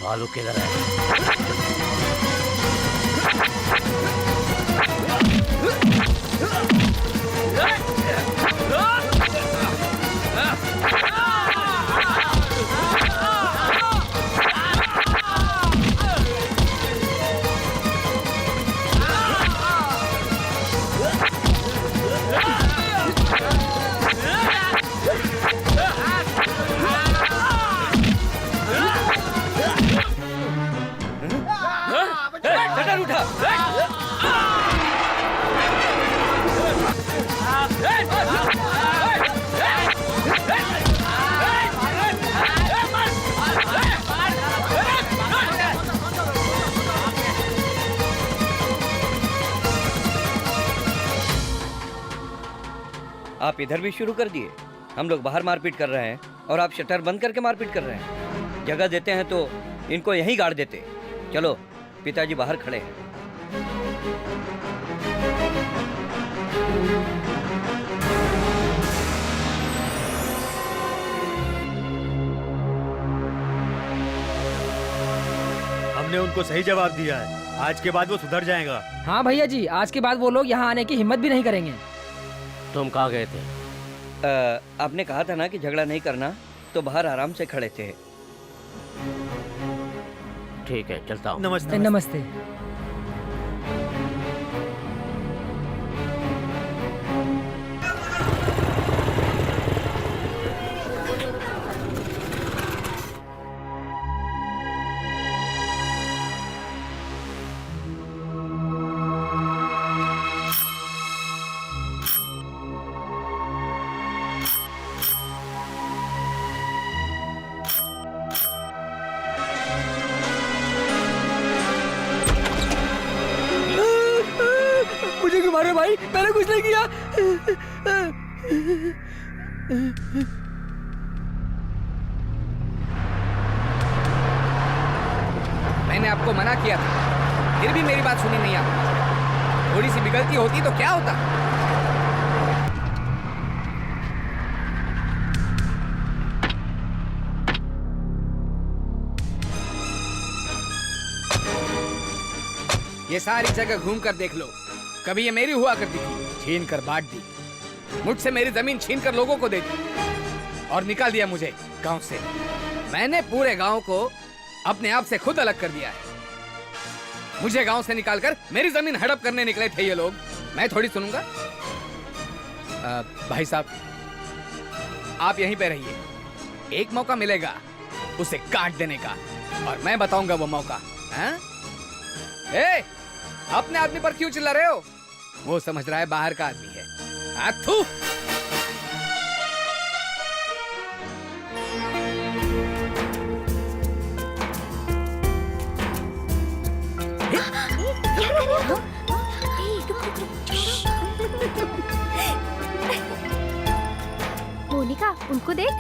भालू किधर है? शटर उठा। आप इधर भी शुरू कर दिए। हम लोग बाहर मारपीट कर रहे हैं और आप शटर बंद करके मारपीट कर रहे हैं। जगह देते हैं तो इनको यहीं गाड़ देते। चलो, पिताजी बाहर खड़े हैं। हमने उनको सही जवाब दिया है। आज के बाद वो सुधर जाएगा। हाँ भैया जी, आज के बाद वो लोग यहाँ आने की हिम्मत भी नहीं करेंगे। तुम कहाँ गए थे? आपने कहा था ना कि झगड़ा नहीं करना, तो बाहर आराम से खड़े थे। ठीक है, चलता हूँ। नमस्ते। नमस्ते। मैंने कुछ नहीं किया। मैंने आपको मना किया था, फिर भी मेरी बात सुनी नहीं आपने। थोड़ी सी भी गलती होती तो क्या होता? ये सारी जगह घूम कर देख लो, कभी ये मेरी हुआ करती थी, छीन कर बांट दी। मुझसे मेरी जमीन छीन कर लोगों को दे दी और निकाल दिया मुझे गांव से। मैंने पूरे गांव को अपने आप से खुद अलग कर दिया है। मुझे गांव से निकालकर मेरी जमीन हड़प करने निकले थे ये लोग, मैं थोड़ी सुनूंगा। भाई साहब, आप यहीं पे रहिए, एक मौका मिलेगा उसे काट देने का, और मैं बताऊंगा वो मौका। हैं? ए, अपने आदमी पर क्यों चिल्ला रहे हो? वो समझ रहा है बाहर का आदमी है। थू। मोनिका, उनको देख।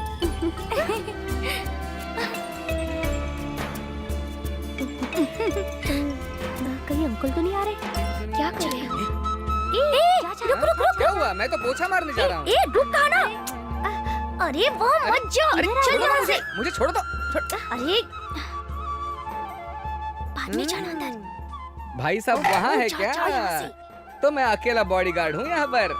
कहीं अंकल तो नहीं आ रहे? क्या कर रहे हैं? रुक रुक रुक। क्या हुआ? मैं तो पोछा मारने जा रहा हूँ। रुक कहाँ ना? अरे वो मत जाओ, चल यहाँ से। मुझे छोड़ दो। अरे बाद में जाना अंदर। भाई साहब वहाँ है क्या? तो मैं अकेला बॉडीगार्ड हूँ यहाँ पर।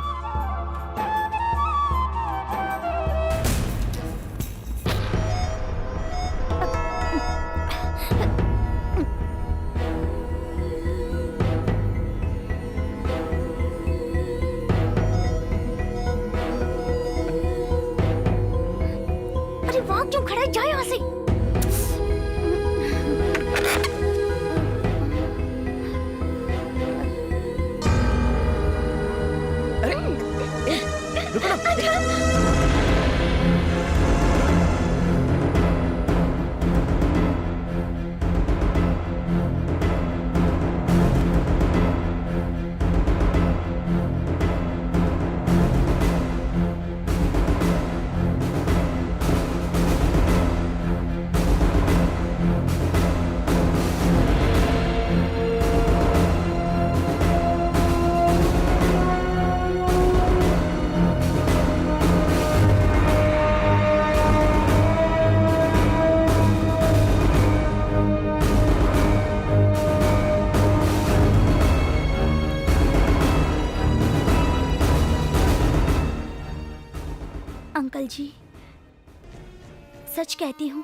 अरे वहाँ क्यों खड़ा है? जा यहाँ से। अंकल जी, सच कहती हूँ,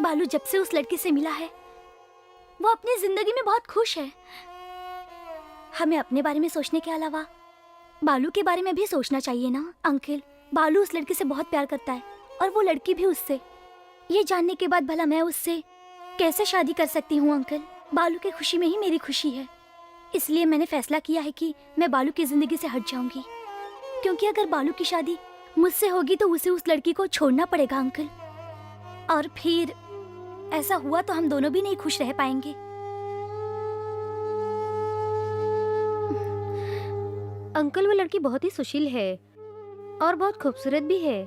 बालू जब से उस लड़की से मिला है, वो अपनी जिंदगी में बहुत खुश है। हमें अपने बारे में सोचने के अलावा बालू के बारे में भी सोचना चाहिए ना अंकल। बालू उस लड़की से बहुत प्यार करता है और वो लड़की भी उससे। ये जानने के बाद भला मैं उससे कैसे शादी कर सकती हूँ अंकल? बालू की खुशी में ही मेरी खुशी है। इसलिए मैंने फैसला किया है कि मैं बालू की जिंदगी से हट जाऊंगी, क्योंकि अगर बालू की शादी मुझसे होगी तो उसे उस लड़की को छोड़ना पड़ेगा अंकल, और फिर ऐसा हुआ तो हम दोनों भी नहीं खुश रह पाएंगे। अंकल, वो लड़की बहुत ही सुशील है और बहुत खूबसूरत भी है,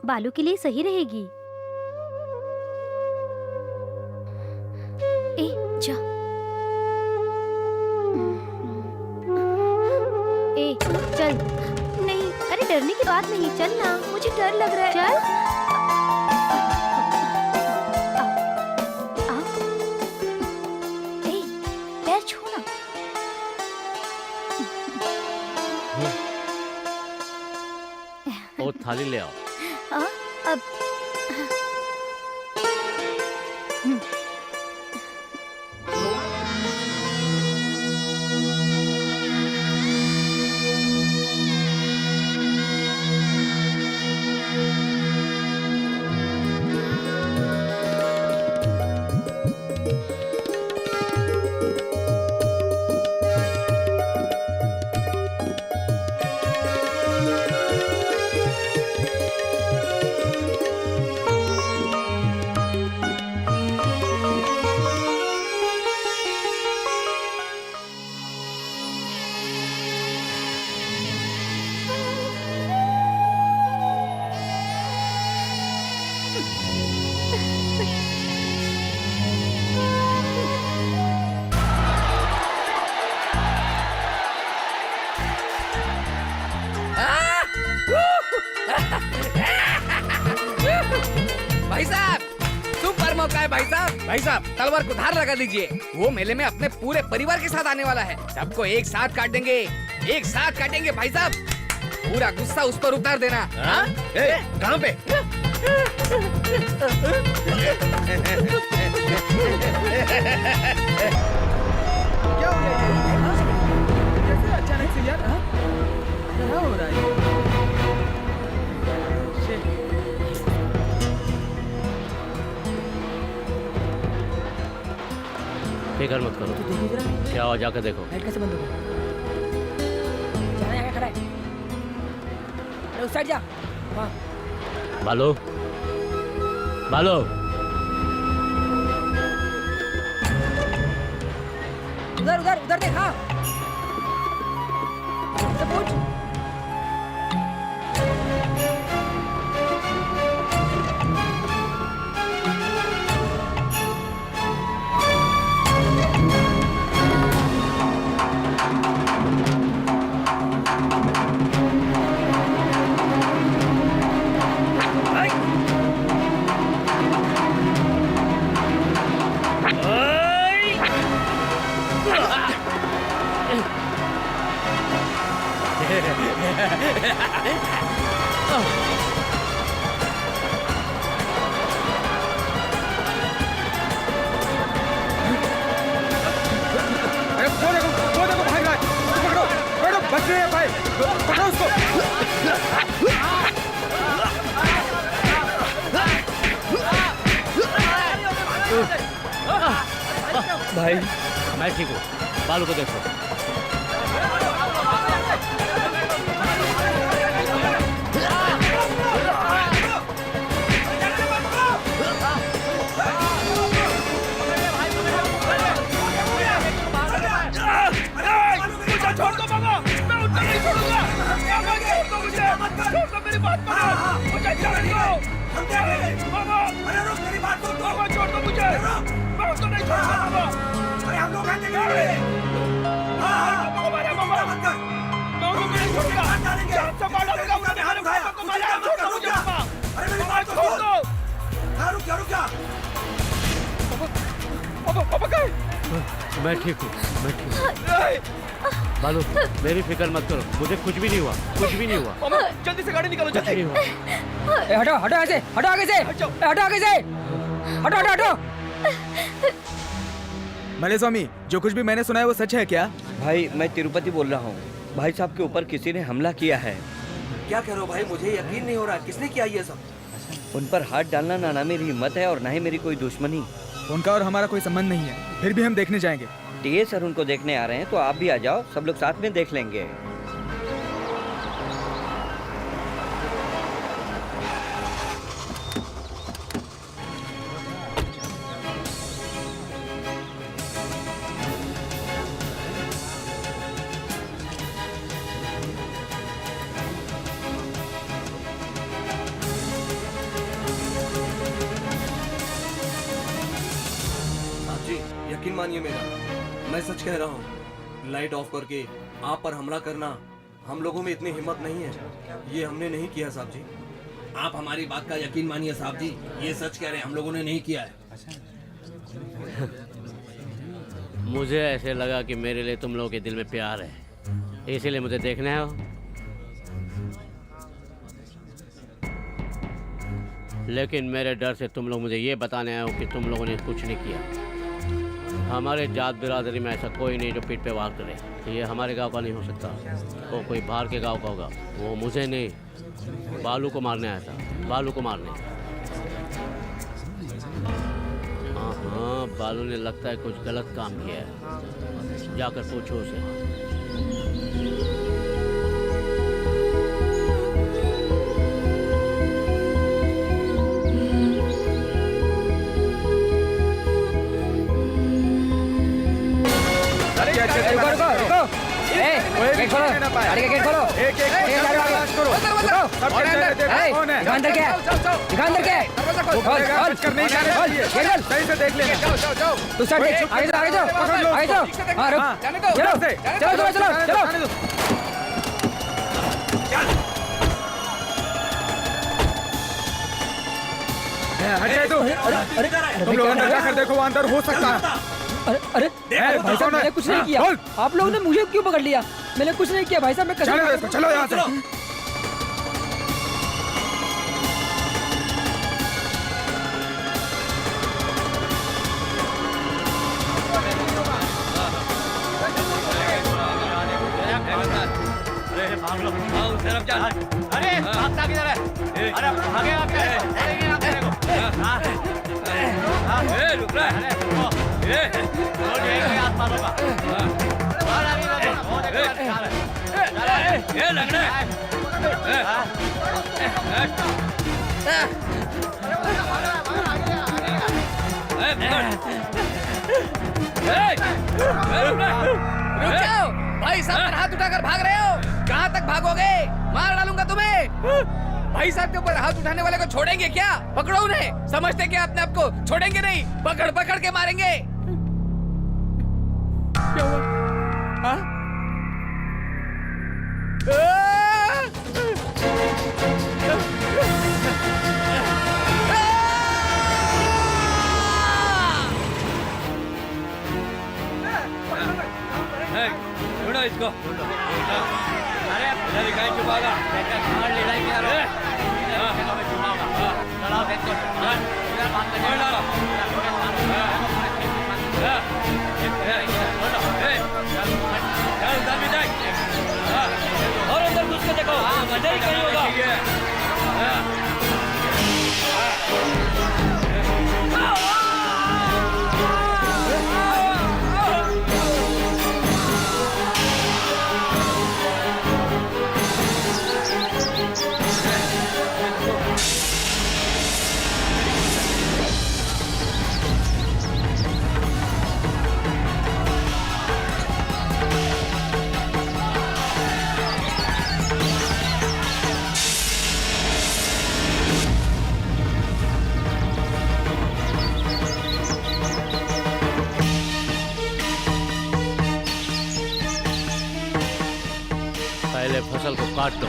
बालू के लिए सही रहेगी। ए, जा। ए, चल। नहीं, अरे डरने की बात नहीं, चल ना। मुझे डर लग रहा है। चल। पैर छू ना। वो थाली ले आओ। अब भाई साहब तलवार को धार लगा दीजिए। वो मेले में अपने पूरे परिवार के साथ आने वाला है। सबको एक साथ काटेंगे, एक साथ काटेंगे भाई साहब। पूरा गुस्सा उस पर उतार देना। हाँ? कहाँ पे? क्या हो गया? कैसे अचानक से यार? हाँ? क्या हो रहा है? फिक्र मत करो। क्या हुआ जाकर देखो। कैसे बंद होगा? जाना यहाँ खड़ा है। अरे उस साइड जा। हाँ। बालू, बालू, उधर उधर उधर देख। हाँ पूछ। वो देखो भाग रहा है। पकड़ो पकड़ो, बच रहे हैं भाई। पकड़ो उसको। भाई मैं ठीक हूँ। बालू को देखो। छोड़ दो बाबा, मैं उतना नहीं छोड़ूंगा। छोड़ दो मुझे, छोड़ दो मेरी बात मानो। मुझे छोड़ दो बाबा। अरे रुक, मेरी बात सुन। बाबा छोड़ दो मुझे, मैं उतना नहीं छोड़ूंगा बाबा। अरे हम लोग आते हैं। मारे बाबा, मैं उनको नहीं छोड़ूंगा। सब मार डालूंगा, उन्होंने हमारे बाबा को मारा। छोड़ दो मुझे बाबा। अरे मेरी बात छोड़ दो। रुक जा। पापा कहाँ? मैं ठीक हूँ, मैं ठीक हूँ। बालू मेरी फिक्र मत करो, मुझे कुछ भी नहीं हुआ, कुछ भी नहीं हुआ। जल्दी से गाड़ी निकालो, कुछ नहीं हुआ। हटो हटो ऐसे, हटो आगे से, हटो आगे से, हटो हटो हटो। मले स्वामी, जो कुछ भी मैंने सुना है वो सच है क्या? भाई मैं तिरुपति बोल रहा हूँ। भाई साहब के ऊपर किसी ने हमला किया है। क्या कह रहे हो भाई? मुझे यकीन नहीं हो रहा। किसने किया ये सब? उन पर हाथ डालना ना मेरी हिम्मत है और ना ही मेरी कोई दुश्मनी। उनका और हमारा कोई संबंध नहीं है, फिर भी हम देखने जाएंगे। टीए सर उनको देखने आ रहे हैं, तो आप भी आ जाओ, सब लोग साथ में देख लेंगे। यकीन मानिए मेरा, मैं सच कह रहा हूँ। लाइट ऑफ करके आप पर हमला करना, हम लोगों में इतनी हिम्मत नहीं है। ये हमने नहीं किया साहब जी। आप हमारी बात का यकीन मानिए साहब जी, ये सच कह रहे हैं, हम लोगों ने नहीं किया है। मुझे ऐसे लगा कि मेरे लिए तुम लोगों के दिल में प्यार है, इसीलिए मुझे देखने आओ। लेकिन मेरे डर से तुम लोग मुझे ये बताने आए हो कि तुम लोगों ने कुछ नहीं किया। हमारे जात बिरादरी में ऐसा कोई नहीं जो पीठ पे वार करे। ये हमारे गांव का नहीं हो सकता, वो कोई बाहर के गांव का होगा। वो मुझे नहीं, बालू को मारने आया था, बालू को मारने। हाँ, बालू ने लगता है कुछ गलत काम किया है, जाकर पूछो उसे। रुको रुको रुको, गेट खोलो, गाड़ी का गेट खोलो। दिखा अंदर क्या है, दिखा अंदर क्या है। सही से देख लेना। तू सर देख, आगे जाओ, आगे जाओ, आगे जाओ। हाँ रुक, चलो चलो चलो चलो। हट जाए तुम। तुम लोग अंदर जाकर देखो, वो अंदर हो सकता है। अरे भाई साहब, मैंने कुछ नहीं किया। आप लोगों ने मुझे क्यों पकड़ लिया? मैंने कुछ नहीं किया भाई साहब, मैं कसम। चलो यहाँ से। अरे भागता किधर है? अरे भागे आप क्या? अरे ये ना तेरे को। रुक रहा है। और यही आसमान होगा। और अभी ना वो देखो। ये लगना रुक जाओ भाई साहब, पर हाथ उठाकर भाग रहे हो। कहाँ तक भागोगे? मार डालूंगा तुम्हें। भाई साहब के ऊपर हाथ उठाने वाले को छोड़ेंगे क्या? पकड़ो उन्हें। समझते क्या अपने आप को? छोड़ेंगे नहीं, पकड़ पकड़ के मारेंगे। क्या हुआ? हाँ? ढूंढो इसको। अरे कहीं छुपागा? लड़ाई की और अंदर घुस के देखो, मजा ही कहीं होगा। पहले फसल को काट दो।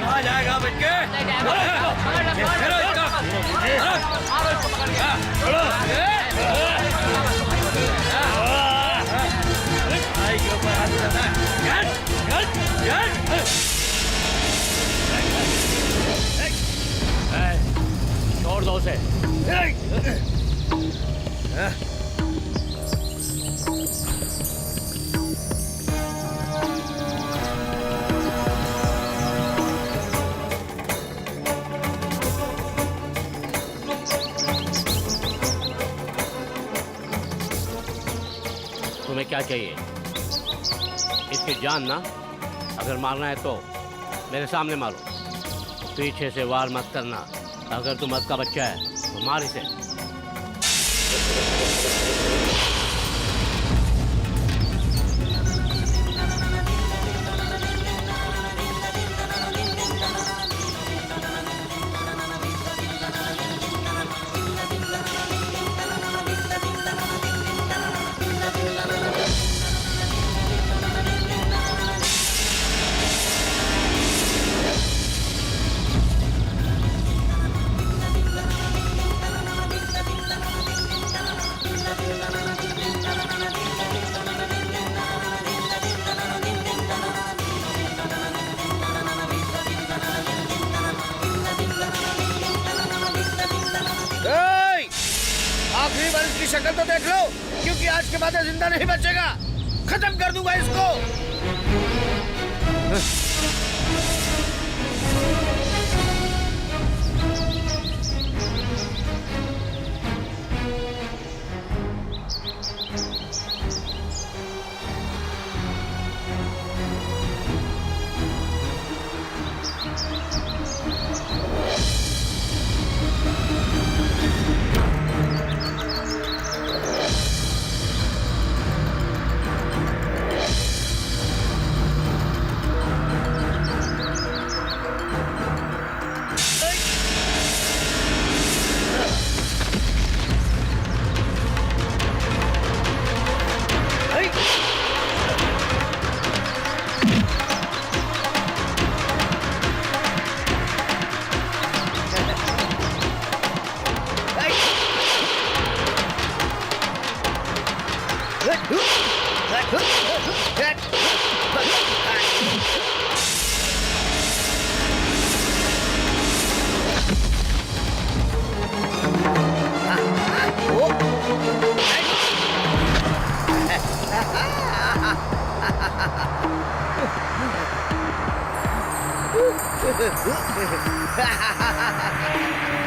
आ जाएगा बच्चे। छोड़ दो उसे। तुम्हें क्या चाहिए? इसकी जान ना? अगर मारना है तो मेरे सामने मारो, पीछे से वार मत करना। अगर तू मत का बच्चा है तो मार इसे। आखिरी बार इसकी शक्ल तो देख लो, क्योंकि आज के बाद ये जिंदा नहीं बचेगा। खत्म कर दूंगा इसको।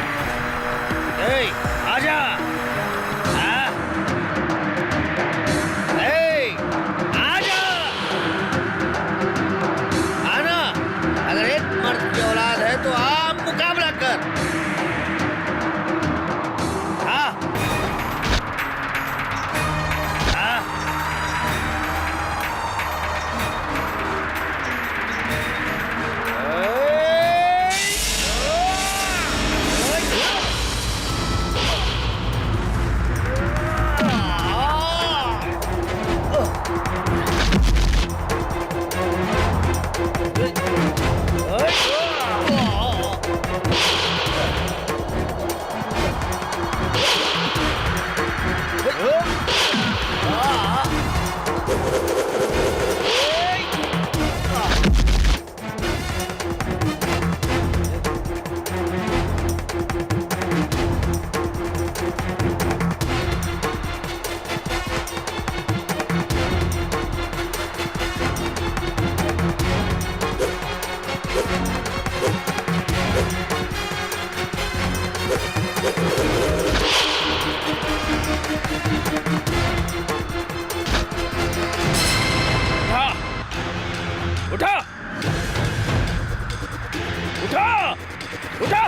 ए, आजा। हाँ? ए, आजा। आना। अगर एक मर्द की औलाद है तो आ मुकाबला कर। हाँ। हाँ। उठा उठा उठा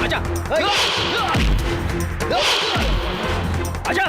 आजा आजा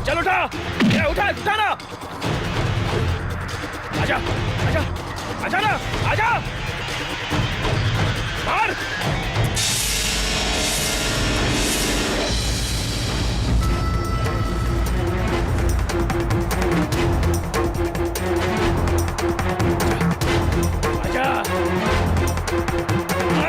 चल उठा उठा उठा ना आजा आजा आजा ना आजा मार आजा मार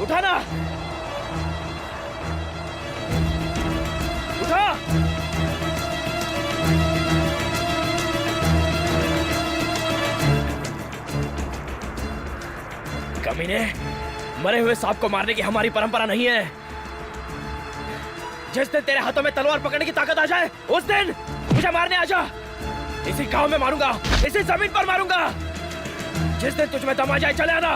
उठा ना उठा कमीने मरे हुए सांप को मारने की हमारी परंपरा नहीं है जिस दिन तेरे हाथों में तलवार पकड़ने की ताकत आ जाए उस दिन मुझे मारने आ जा। इसी गांव में मारूंगा, इसी जमीन पर मारूंगा। जिस दिन तुझ में दम आ जाए चले आना।